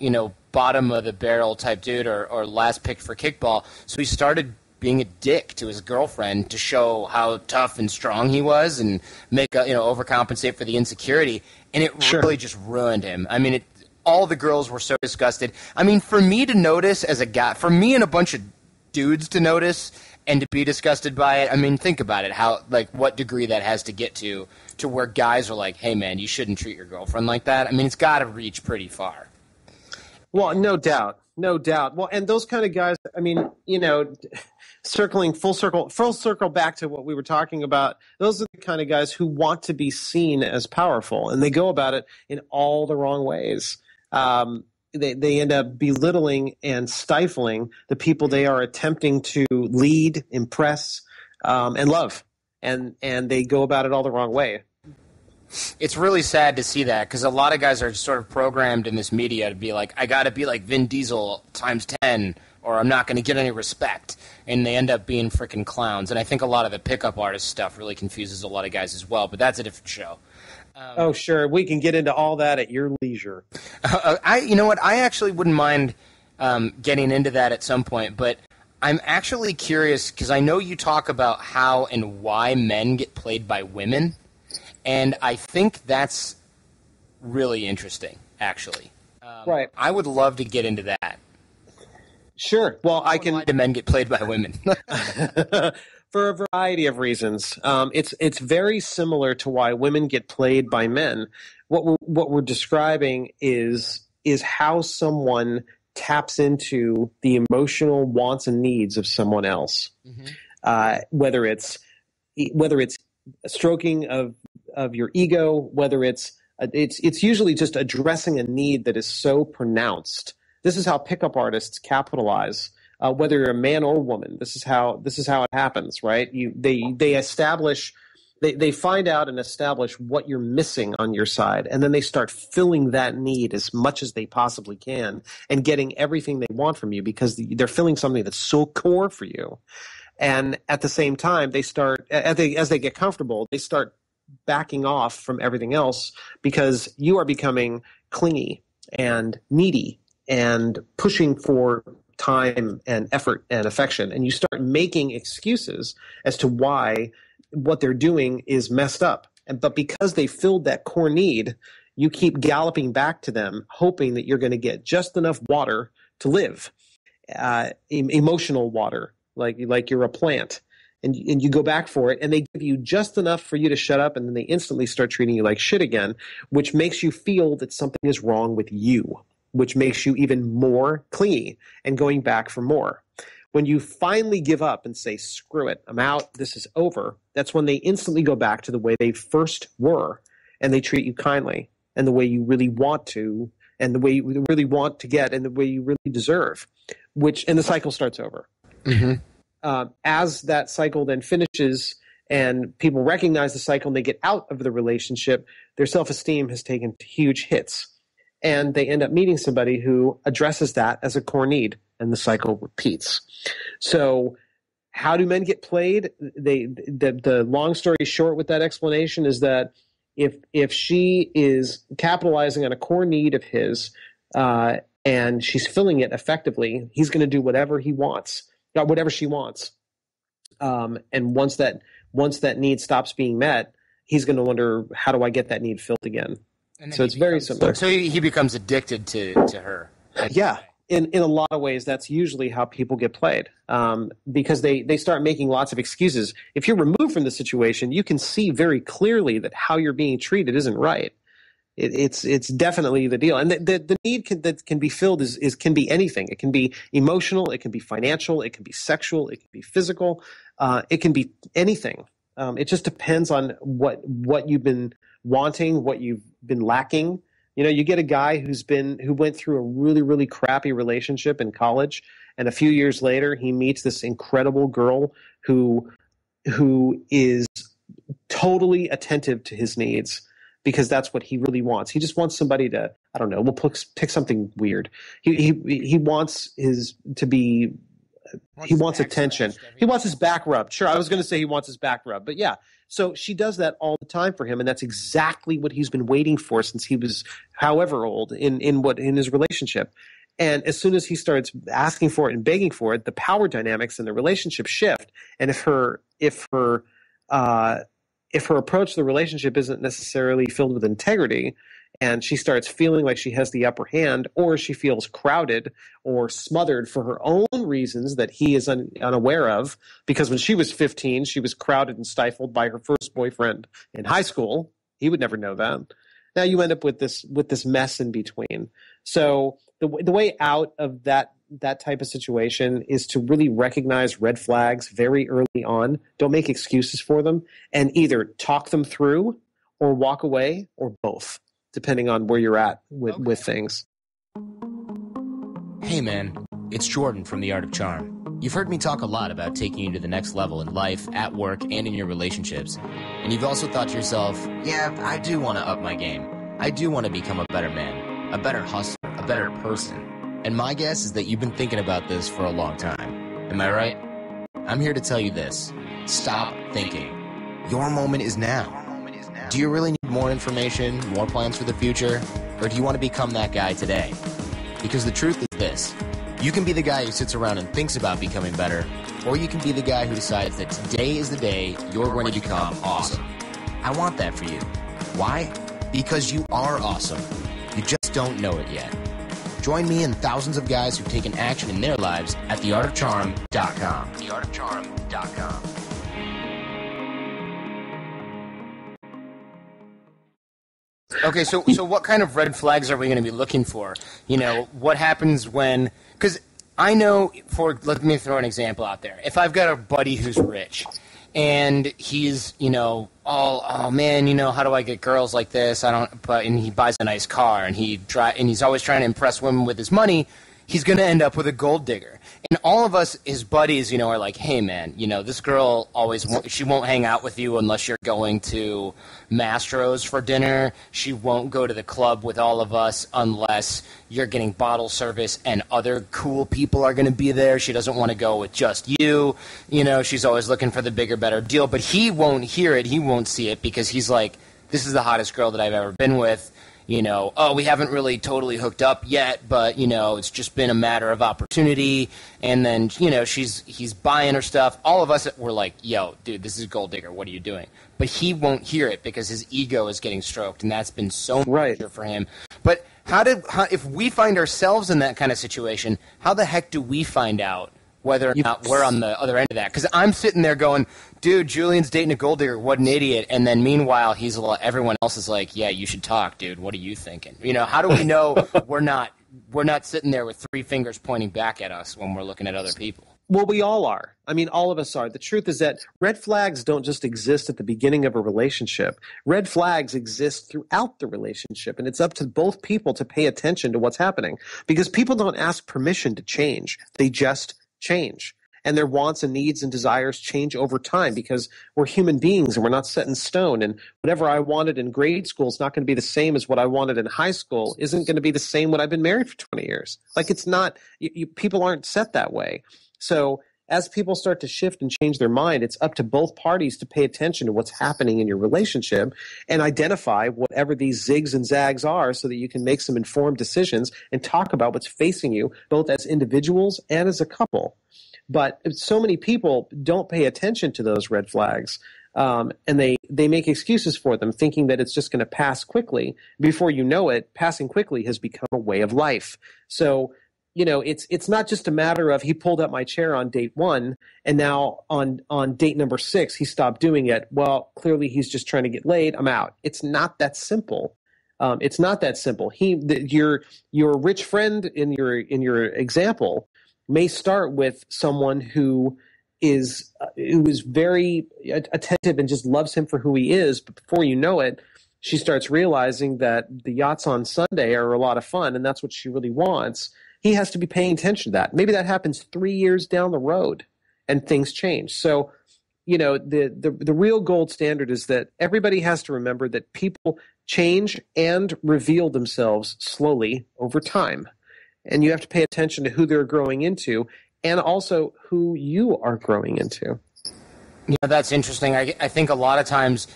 [SPEAKER 6] bottom of the barrel type dude or last pick for kickball. So he started being a dick to his girlfriend to show how tough and strong he was and make overcompensate for the insecurity. And it really just ruined him. I mean, all the girls were so disgusted. I mean, for me to notice as a guy, for me and a bunch of dudes to notice and to be disgusted by it, I mean, think about it, what degree that has to get to where guys are like, hey, man, you shouldn't treat your girlfriend like that. I mean, it's got to reach pretty far.
[SPEAKER 5] Well, no doubt. Well, and those kind of guys, I mean, full circle back to what we were talking about. Those are the kind of guys who want to be seen as powerful, and they go about it in all the wrong ways. They end up belittling and stifling the people they are attempting to lead, impress, and love, and they go about it all the wrong way.
[SPEAKER 6] It's really sad to see that, because a lot of guys are sort of programmed in this media to be like, I got to be like Vin Diesel times 10, or I'm not going to get any respect, and they end up being freaking clowns. And I think a lot of the pickup artist stuff really confuses a lot of guys as well, but that's a different show.
[SPEAKER 5] Oh, sure. We can get into all that at your leisure.
[SPEAKER 6] You know what? I actually wouldn't mind getting into that at some point, but I'm actually curious, because I know you talk about how and why men get played by women, and I think that's really interesting, actually.
[SPEAKER 5] Right.
[SPEAKER 6] I would love to get into that.
[SPEAKER 5] Sure. Well,
[SPEAKER 6] Why do men get played by women?
[SPEAKER 5] For a variety of reasons. It's very similar to why women get played by men. What we're describing is how someone taps into the emotional wants and needs of someone else. Mm-hmm. Whether it's a stroking of your ego, whether it's usually just addressing a need that is so pronounced. This is how pickup artists capitalize. Whether you're a man or woman, this is how it happens, right? They find out and establish what you're missing on your side, and then they start filling that need as much as they possibly can and getting everything they want from you because they're filling something that's so core for you. And at the same time, they start as they get comfortable, they start backing off from everything else because you are becoming clingy and needy and pushing for time and effort and affection, and you start making excuses as to why what they're doing is messed up. But because they filled that core need, you keep galloping back to them, hoping that you're going to get just enough water to live, emotional water, like you're a plant, and you go back for it, and they give you just enough for you to shut up, and then they instantly start treating you like shit again, which makes you feel that something is wrong with you, which makes you even more clingy and going back for more. When you finally give up and say, screw it, I'm out, this is over, that's when they instantly go back to the way they first were, and they treat you kindly, and the way you really want to, and the way you really want to get, and the way you really deserve, and the cycle starts over. Mm-hmm. As that cycle then finishes and people recognize the cycle and they get out of the relationship, their self-esteem has taken huge hits. And they end up meeting somebody who addresses that as a core need, and the cycle repeats. So how do men get played? The long story short with that explanation is that if she is capitalizing on a core need of his and she's filling it effectively, he's going to do whatever he wants, whatever she wants. And once that need stops being met, he's going to wonder, how do I get that need filled again? So it's very similar.
[SPEAKER 6] So he becomes addicted to her.
[SPEAKER 5] Yeah. In a lot of ways, that's usually how people get played, because they start making lots of excuses. If you're removed from the situation, you can see very clearly that how you're being treated isn't right. It's definitely the deal. And the need that can be filled can be anything. It can be emotional. It can be financial. It can be sexual. It can be physical. It can be anything. It just depends on what you've been wanting, what you've been lacking. You know, you get a guy who went through a really, really crappy relationship in college, and a few years later he meets this incredible girl who is totally attentive to his needs because that's what he really wants. He just wants somebody to, I don't know, we'll pick something weird. He wants he wants attention. He wants his back rubbed. Sure, I was going to say he wants his back rubbed, but yeah. So she does that all the time for him, and that's exactly what he's been waiting for since he was however old in his relationship. And as soon as he starts asking for it and begging for it, the power dynamics in the relationship shift. And if her approach to the relationship isn't necessarily filled with integrity, and she starts feeling like she has the upper hand, or she feels crowded or smothered for her own reasons that he is unaware of, because when she was 15, she was crowded and stifled by her first boyfriend in high school. He would never know that. Now you end up with this mess in between. So the way out of that that type of situation is to really recognize red flags very early on. Don't make excuses for them, and either talk them through or walk away or both, depending on where you're at with things.
[SPEAKER 6] Hey man, it's Jordan from The Art of Charm. You've heard me talk a lot about taking you to the next level in life, at work, and in your relationships. And you've also thought to yourself, yeah, I do want to up my game. I do want to become a better man, a better hustler, a better person. And my guess is that you've been thinking about this for a long time. Am I right? I'm here to tell you this. Stop thinking. Your moment is now. Do you really need more information, more plans for the future? Or do you want to become that guy today? Because the truth is this. You can be the guy who sits around and thinks about becoming better, or you can be the guy who decides that today is the day you're going to become awesome. I want that for you. Why? Because you are awesome. You just don't know it yet. Join me and thousands of guys who've taken action in their lives at theartofcharm.com. Theartofcharm.com. Okay, so what kind of red flags are we going to be looking for? You know, what happens when... Because I know, let me throw an example out there. If I've got a buddy who's rich, and he's, you know, oh man, you know, how do I get girls like this? And he buys a nice car, and he's always trying to impress women with his money, he's going to end up with a gold digger. And all of us, his buddies, you know, are like, hey, man, you know, this girl she won't hang out with you unless you're going to Mastro's for dinner. She won't go to the club with all of us unless you're getting bottle service and other cool people are going to be there. She doesn't want to go with just you. You know, she's always looking for the bigger, better deal. But he won't hear it. He won't see it because he's like, this is the hottest girl that I've ever been with. You know, oh, we haven't really totally hooked up yet, but, you know, it's just been a matter of opportunity. And then, you know, he's buying her stuff. All of us were like, yo, dude, this is gold digger. What are you doing? But he won't hear it because his ego is getting stroked, and that's been so much for him. But if we find ourselves in that kind of situation, how the heck do we find out whether or not we're on the other end of that? Because I'm sitting there going, dude, Julian's dating a gold digger. What an idiot. And then meanwhile, everyone else is like, yeah, you should talk, dude. What are you thinking? You know, how do we know we're not sitting there with three fingers pointing back at us when we're looking at other people?
[SPEAKER 5] Well, we all are. I mean, all of us are. The truth is that red flags don't just exist at the beginning of a relationship. Red flags exist throughout the relationship, and it's up to both people to pay attention to what's happening because people don't ask permission to change. They just change. And their wants and needs and desires change over time because we're human beings and we're not set in stone. And whatever I wanted in grade school is not going to be the same as what I wanted in high school, isn't going to be the same when I've been married for 20 years. Like it's not, people aren't set that way. So as people start to shift and change their mind, it's up to both parties to pay attention to what's happening in your relationship and identify whatever these zigs and zags are so that you can make some informed decisions and talk about what's facing you both as individuals and as a couple. But so many people don't pay attention to those red flags, and they make excuses for them, thinking that it's just going to pass quickly. Before you know it, passing quickly has become a way of life. So, you know, it's not just a matter of he pulled up my chair on date 1, and now on date number 6 he stopped doing it. Well, clearly he's just trying to get laid. I'm out. It's not that simple. It's not that simple. Your rich friend in your example may start with someone who is very attentive and just loves him for who he is. But before you know it, she starts realizing that the yachts on Sunday are a lot of fun, and that's what she really wants. He has to be paying attention to that. Maybe that happens 3 years down the road, and things change. So, you know, the real gold standard is that everybody has to remember that people change and reveal themselves slowly over time. And you have to pay attention to who they're growing into and also who you are growing into.
[SPEAKER 6] Yeah, that's interesting. I think a lot of times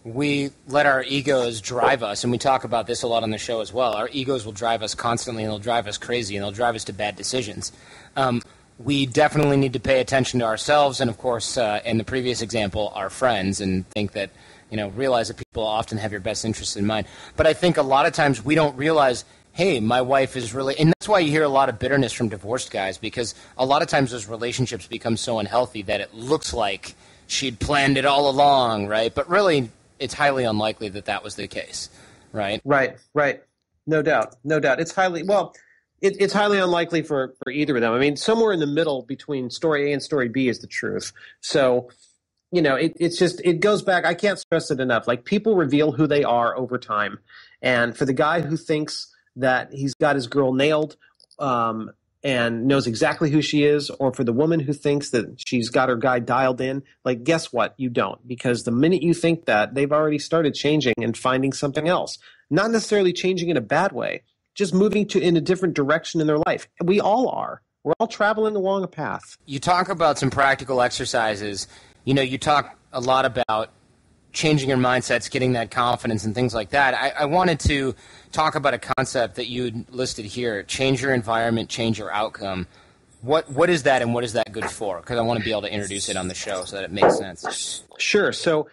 [SPEAKER 6] we let our egos drive us, and we talk about this a lot on the show as well. Our egos will drive us constantly, and they'll drive us crazy, and they'll drive us to bad decisions. We definitely need to pay attention to ourselves and, of course, in the previous example, our friends, and think that, you know, realize that people often have your best interests in mind. But I think a lot of times we don't realize, hey, my wife is really, and that's why you hear a lot of bitterness from divorced guys, because a lot of times those relationships become so unhealthy that it looks like she'd planned it all along, right? But really, it's highly unlikely that that was the case, right?
[SPEAKER 5] Right. No doubt. It's highly, well, It's highly unlikely for either of them. I mean, somewhere in the middle between story A and story B is the truth. So, it goes back. I can't stress it enough. Like, people reveal who they are over time. And for the guy who thinks that he's got his girl nailed, and knows exactly who she is, or for the woman who thinks that she's got her guy dialed in, like, guess what? You don't. Because the minute you think that, they've already started changing and finding something else. Not necessarily changing in a bad way, just moving in a different direction in their life. We all are. We're all traveling along a path.
[SPEAKER 6] You talk about some practical exercises. You talk a lot about changing your mindsets, getting that confidence and things like that. I wanted to talk about a concept that you listed here: change your environment, change your outcome. What is that, and what is that good for? Because I want to be able to introduce it on the show so that it makes sense.
[SPEAKER 5] Sure. So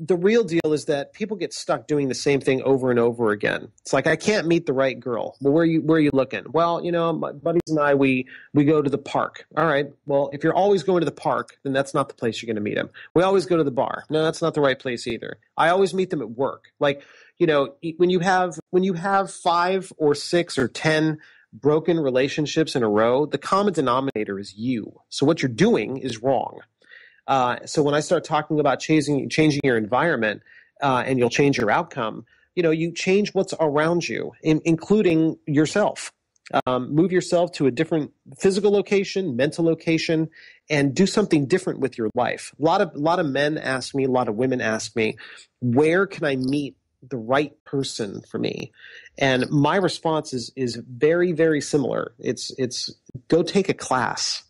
[SPEAKER 5] the real deal is that people get stuck doing the same thing over and over again. It's like, I can't meet the right girl. Well, where are you looking? Well, my buddies and I, we go to the park. All right. Well, if you're always going to the park, then that's not the place you're going to meet them. We always go to the bar. No, that's not the right place either. I always meet them at work. Like, when you have 5 or 6 or 10 broken relationships in a row, the common denominator is you. So what you're doing is wrong. So when I start talking about changing your environment, and you'll change your outcome, you change what's around you, including yourself. Move yourself to a different physical location, mental location, and do something different with your life. A lot of men ask me, a lot of women ask me, where can I meet the right person for me? And my response is very, very similar. It's go take a class.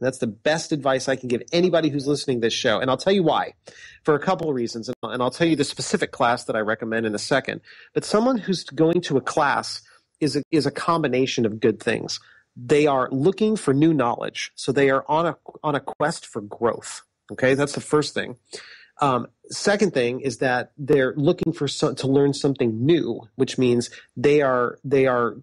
[SPEAKER 5] That's the best advice I can give anybody who's listening to this show. And I'll tell you why, for a couple of reasons. And I'll tell you the specific class that I recommend in a second. But someone who's going to a class is a combination of good things. They are looking for new knowledge. So they are on a quest for growth. Okay, that's the first thing. Second thing is that they're looking to learn something new, which means they are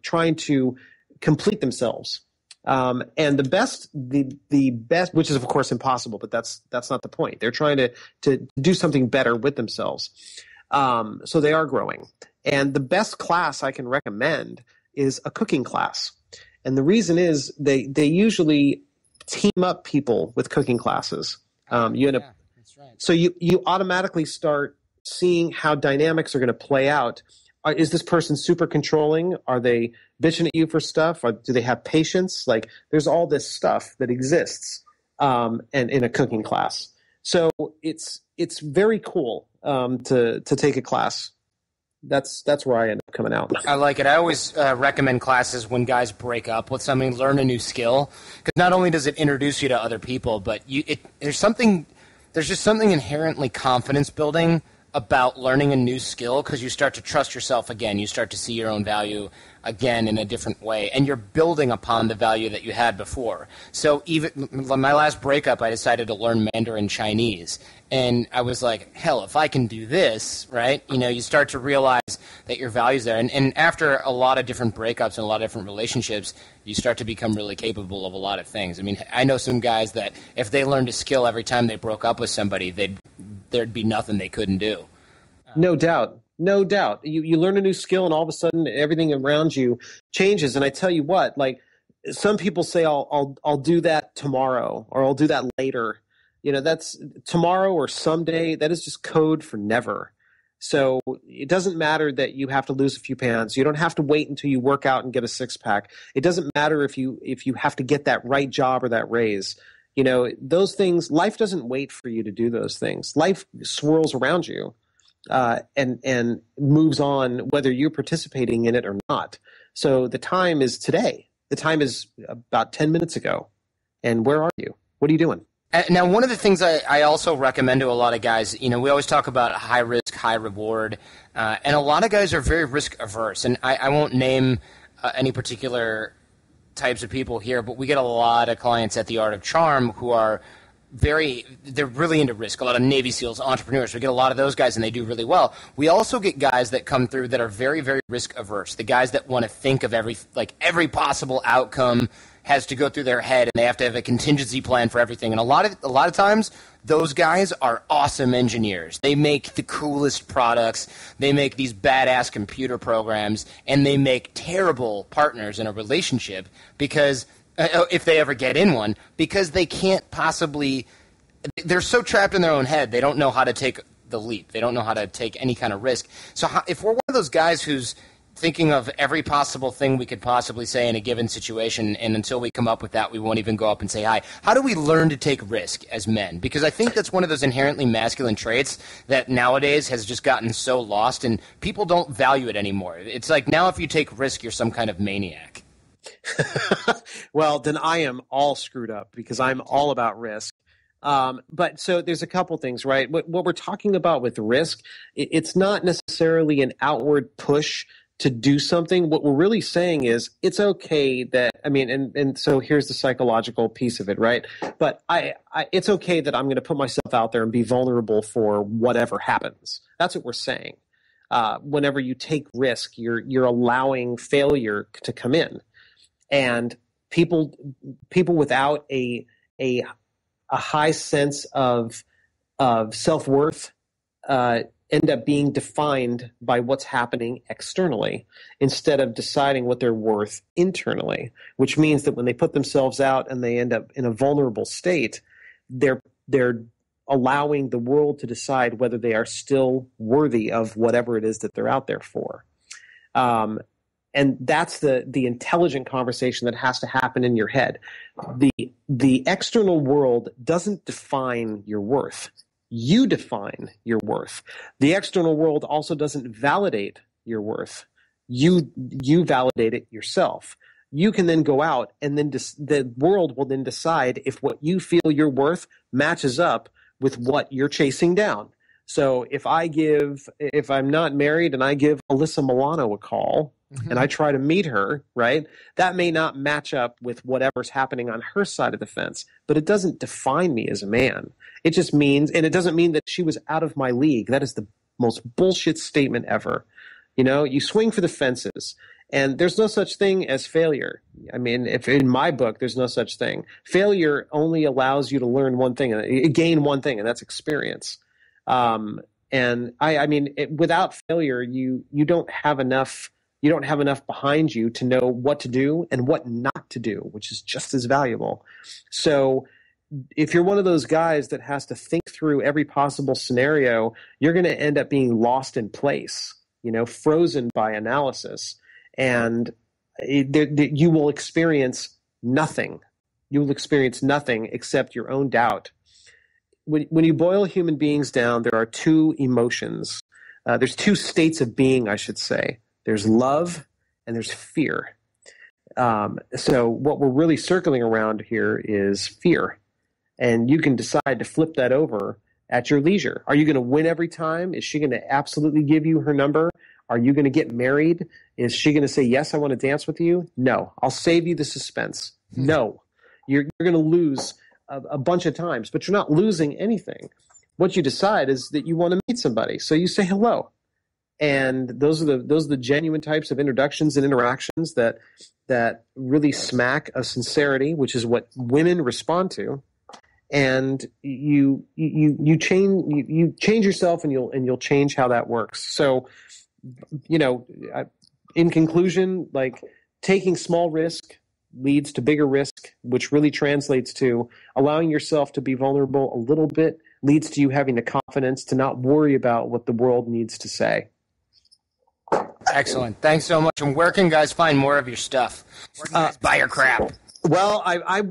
[SPEAKER 5] trying to complete themselves. And the best, which is of course impossible, but that's not the point. They're trying to do something better with themselves. So they are growing. And the best class I can recommend is a cooking class. And the reason is they usually team up people with cooking classes. That's right. So you automatically start seeing how dynamics are going to play out. Is this person super controlling? Are they bitching at you for stuff? Do they have patience? Like, there's all this stuff that exists and in a cooking class. So it's very cool to take a class. That's where I end up coming out.
[SPEAKER 6] I like it. I always recommend classes when guys break up with somebody, learn a new skill, because not only does it introduce you to other people, but there's just something inherently confidence building about learning a new skill, because you start to trust yourself again. You start to see your own value again in a different way, and you're building upon the value that you had before. So even my last breakup, I decided to learn Mandarin Chinese, and I was like, hell, if I can do this, right? You start to realize that your value's there, and after a lot of different breakups and a lot of different relationships, you start to become really capable of a lot of things. I mean, I know some guys that if they learned a skill every time they broke up with somebody, there'd be nothing they couldn't do.
[SPEAKER 5] No doubt. You learn a new skill, and all of a sudden everything around you changes. And I tell you what, like, some people say, I'll do that tomorrow, or I'll do that later. That's tomorrow or someday. That is just code for never. So it doesn't matter that you have to lose a few pounds. You don't have to wait until you work out and get a 6-pack. It doesn't matter if you have to get that right job or that raise. Those things, life doesn't wait for you to do those things. Life swirls around you. And moves on whether you're participating in it or not. So the time is today. The time is about 10 minutes ago. And where are you? What are you doing?
[SPEAKER 6] Now, one of the things I also recommend to a lot of guys, we always talk about high risk, high reward, and a lot of guys are very risk averse. And I won't name any particular types of people here, but we get a lot of clients at the Art of Charm who are they're really into risk. A lot of Navy SEALs, entrepreneurs. We get a lot of those guys, and they do really well. We also get guys that come through that are very, very risk averse. The guys that want to think of every possible outcome has to go through their head, and they have to have a contingency plan for everything. And a lot of times, those guys are awesome engineers. They make the coolest products. They make these badass computer programs, and they make terrible partners in a relationship because if they ever get in one, because they can't possibly – they're so trapped in their own head, they don't know how to take the leap. They don't know how to take any kind of risk. So if we're one of those guys who's thinking of every possible thing we could possibly say in a given situation, and until we come up with that, we won't even go up and say hi, how do we learn to take risk as men? Because I think that's one of those inherently masculine traits that nowadays has just gotten so lost, and people don't value it anymore. It's like now if you take risk, you're some kind of maniac.
[SPEAKER 5] Well, then I am all screwed up because I'm all about risk. But so there's a couple things, right? What we're talking about with risk, it's not necessarily an outward push to do something. What we're really saying is it's okay that, I mean, and so here's the psychological piece of it, right? But it's okay that I'm going to put myself out there and be vulnerable for whatever happens. That's what we're saying. Whenever you take risk, you're allowing failure to come in. And people without a high sense of self-worth end up being defined by what's happening externally instead of deciding what they're worth internally, which means that when they put themselves out and they end up in a vulnerable state, they're allowing the world to decide whether they are still worthy of whatever it is that they're out there for. And that's the intelligent conversation that has to happen in your head. The external world doesn't define your worth. You define your worth. The external world also doesn't validate your worth. You validate it yourself. You can then go out and then the world will then decide if what you feel you're worth matches up with what you're chasing down. So if I'm not married and I give Alyssa Milano a call, and I try to meet her, right, that may not match up with whatever's happening on her side of the fence, but it doesn't define me as a man. It just means, and it doesn't mean that she was out of my league. That is the most bullshit statement ever. You know, you swing for the fences, and there's no such thing as failure. I mean, if in my book, there's no such thing. Failure only allows you to learn one thing, gain one thing, and that's experience. And I mean, without failure, you don't have enough. You don't have enough behind you to know what to do and what not to do, which is just as valuable. So if you're one of those guys that has to think through every possible scenario, you're going to end up being lost in place, frozen by analysis. And you will experience nothing. You will experience nothing except your own doubt. When you boil human beings down, there are two emotions. There's two states of being, I should say. There's love and there's fear. So what we're really circling around here is fear. And you can decide to flip that over at your leisure. Are you going to win every time? Is she going to absolutely give you her number? Are you going to get married? Is she going to say, yes, I want to dance with you? No. I'll save you the suspense. No. You're going to lose a bunch of times, but you're not losing anything. What you decide is that you want to meet somebody. So you say hello. And those are the genuine types of introductions and interactions that really smack of sincerity, which is what women respond to. And you change yourself, and you'll change how that works. So, in conclusion, like taking small risk leads to bigger risk, which really translates to allowing yourself to be vulnerable a little bit leads to you having the confidence to not worry about what the world needs to say.
[SPEAKER 6] Excellent. Thanks so much. And where can guys find more of your stuff? Where can guys buy your crap?
[SPEAKER 5] Well, I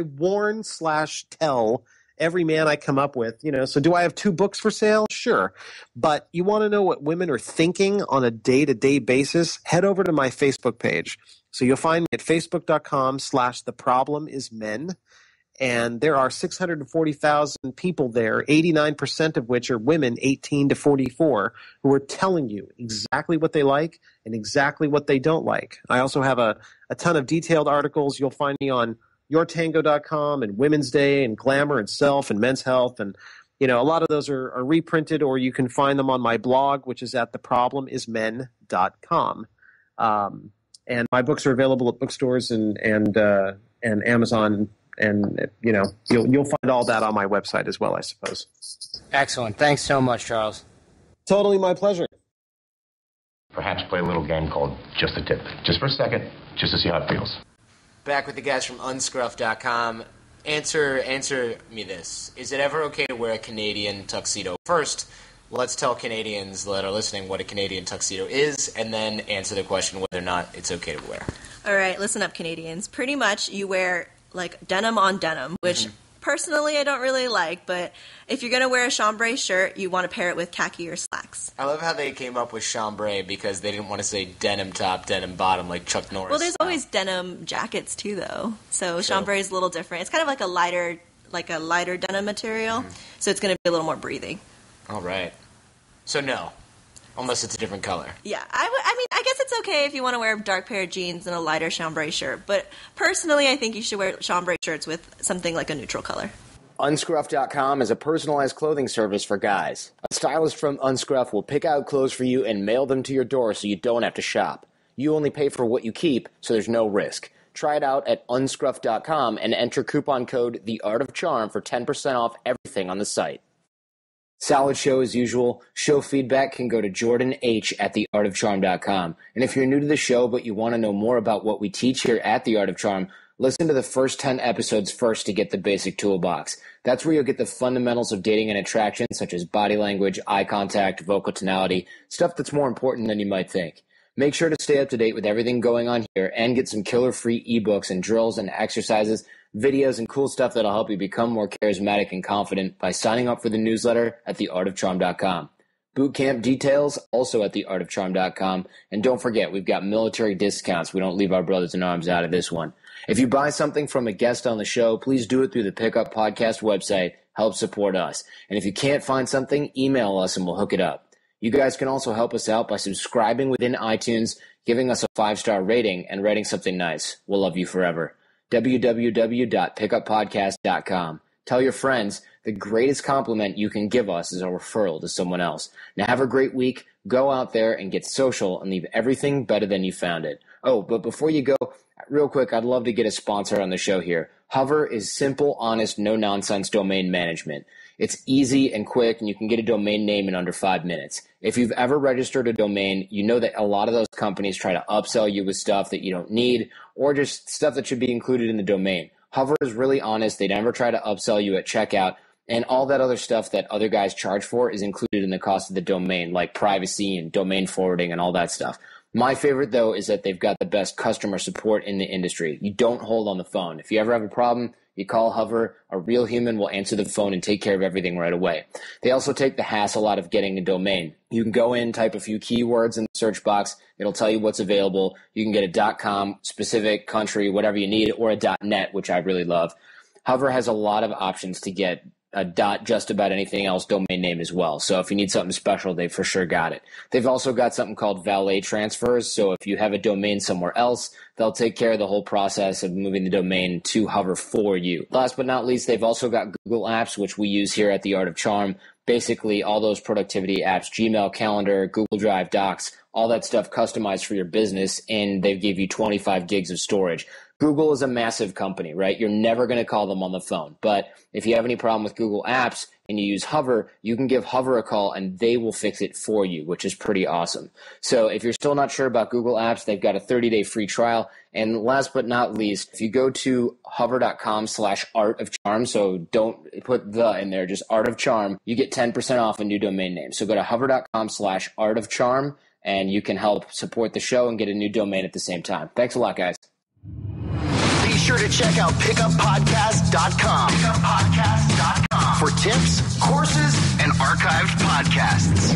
[SPEAKER 5] warn/tell every man I come up with, so do I have 2 books for sale? Sure. But you want to know what women are thinking on a day-to-day basis? Head over to my Facebook page. So you'll find me at facebook.com/theproblemismen. And there are 640,000 people there, 89% of which are women 18 to 44, who are telling you exactly what they like and exactly what they don't like. I also have a ton of detailed articles. You'll find me on yourtango.com and Women's Day and Glamour and Self and Men's Health. And, a lot of those are reprinted, or you can find them on my blog, which is at theproblemismen.com. And my books are available at bookstores and Amazon you'll find all that on my website as well, I suppose.
[SPEAKER 6] Excellent. Thanks so much, Charles.
[SPEAKER 5] Totally my pleasure.
[SPEAKER 10] Perhaps play a little game called Just a Tip. Just for a second, just to see how it feels.
[SPEAKER 6] Back with the guys from unscruff.com. Answer me this. Is it ever okay to wear a Canadian tuxedo? First, let's tell Canadians that are listening what a Canadian tuxedo is, and then answer the question whether or not it's okay to wear.
[SPEAKER 11] All right, listen up, Canadians. Pretty much you wear, like, denim on denim, which personally I don't really like, but if you're going to wear a chambray shirt, you want to pair it with khaki or slacks.
[SPEAKER 6] I love how they came up with chambray because they didn't want to say denim top, denim bottom like Chuck Norris.
[SPEAKER 11] Well, there's always denim jackets too, though. So chambray is a little different. It's kind of like a lighter denim material, so it's going to be a little more breathing.
[SPEAKER 6] All right. So no, unless it's a different color.
[SPEAKER 11] Yeah, I guess it's okay if you want to wear a dark pair of jeans and a lighter chambray shirt, but personally I think you should wear chambray shirts with something like a neutral color.
[SPEAKER 4] Unscruff.com is a personalized clothing service for guys. A stylist from Unscruff will pick out clothes for you and mail them to your door so you don't have to shop. You only pay for what you keep, so there's no risk. Try it out at unscruff.com and enter coupon code TheArtOfCharm for 10% off everything on the site. Solid show as usual. Show feedback can go to Jordan H. at theartofcharm.com. And if you're new to the show but you want to know more about what we teach here at The Art of Charm, listen to the first 10 episodes first to get the basic toolbox. That's where you'll get the fundamentals of dating and attraction, such as body language, eye contact, vocal tonality, stuff that's more important than you might think. Make sure to stay up to date with everything going on here and get some killer-free ebooks and drills and exercises, videos, and cool stuff that'll help you become more charismatic and confident by signing up for the newsletter at theartofcharm.com. Bootcamp details also at theartofcharm.com. And don't forget, we've got military discounts. We don't leave our brothers in arms out of this one. If you buy something from a guest on the show, please do it through the Pickup Podcast website. Help support us. And if you can't find something, email us and we'll hook it up. You guys can also help us out by subscribing within iTunes, giving us a 5-star rating, and writing something nice. We'll love you forever. www.pickuppodcast.com. Tell your friends the greatest compliment you can give us is a referral to someone else. Now have a great week. Go out there and get social and leave everything better than you found it. Oh, but before you go, real quick, I'd love to get a sponsor on the show here. Hover is simple, honest, no-nonsense domain management. It's easy and quick, and you can get a domain name in under 5 minutes. If you've ever registered a domain, you know that a lot of those companies try to upsell you with stuff that you don't need or just stuff that should be included in the domain. Hover is really honest. They never try to upsell you at checkout, and all that other stuff that other guys charge for is included in the cost of the domain, like privacy and domain forwarding and all that stuff. My favorite, though, is that they've got the best customer support in the industry. You don't hold on the phone. If you ever have a problem, you call Hover. A real human will answer the phone and take care of everything right away. They also take the hassle out of getting a domain. You can go in, type a few keywords in the search box. It'll tell you what's available. You can get a .com, specific country, whatever you need, or a .net, which I really love. Hover has a lot of options to get a just about anything else domain name as well. So if you need something special, they've for sure got it. They've also got something called valet transfers. So if you have a domain somewhere else, they'll take care of the whole process of moving the domain to Hover for you. Last but not least, they've also got Google Apps, which we use here at The Art of Charm. Basically, all those productivity apps, Gmail, Calendar, Google Drive, Docs, all that stuff customized for your business, and they give you 25 gigs of storage. Google is a massive company, right? You're never going to call them on the phone. But if you have any problem with Google Apps and you use Hover, you can give Hover a call and they will fix it for you, which is pretty awesome. So if you're still not sure about Google Apps, they've got a 30-day free trial. And last but not least, if you go to hover.com/artofcharm, so don't put the in there, just Art of Charm, you get 10% off a new domain name. So go to hover.com/artofcharm and you can help support the show and get a new domain at the same time. Thanks a lot, guys.
[SPEAKER 1] Be sure to check out pickuppodcast.com. Pickuppodcast.com for tips, courses, and archived podcasts.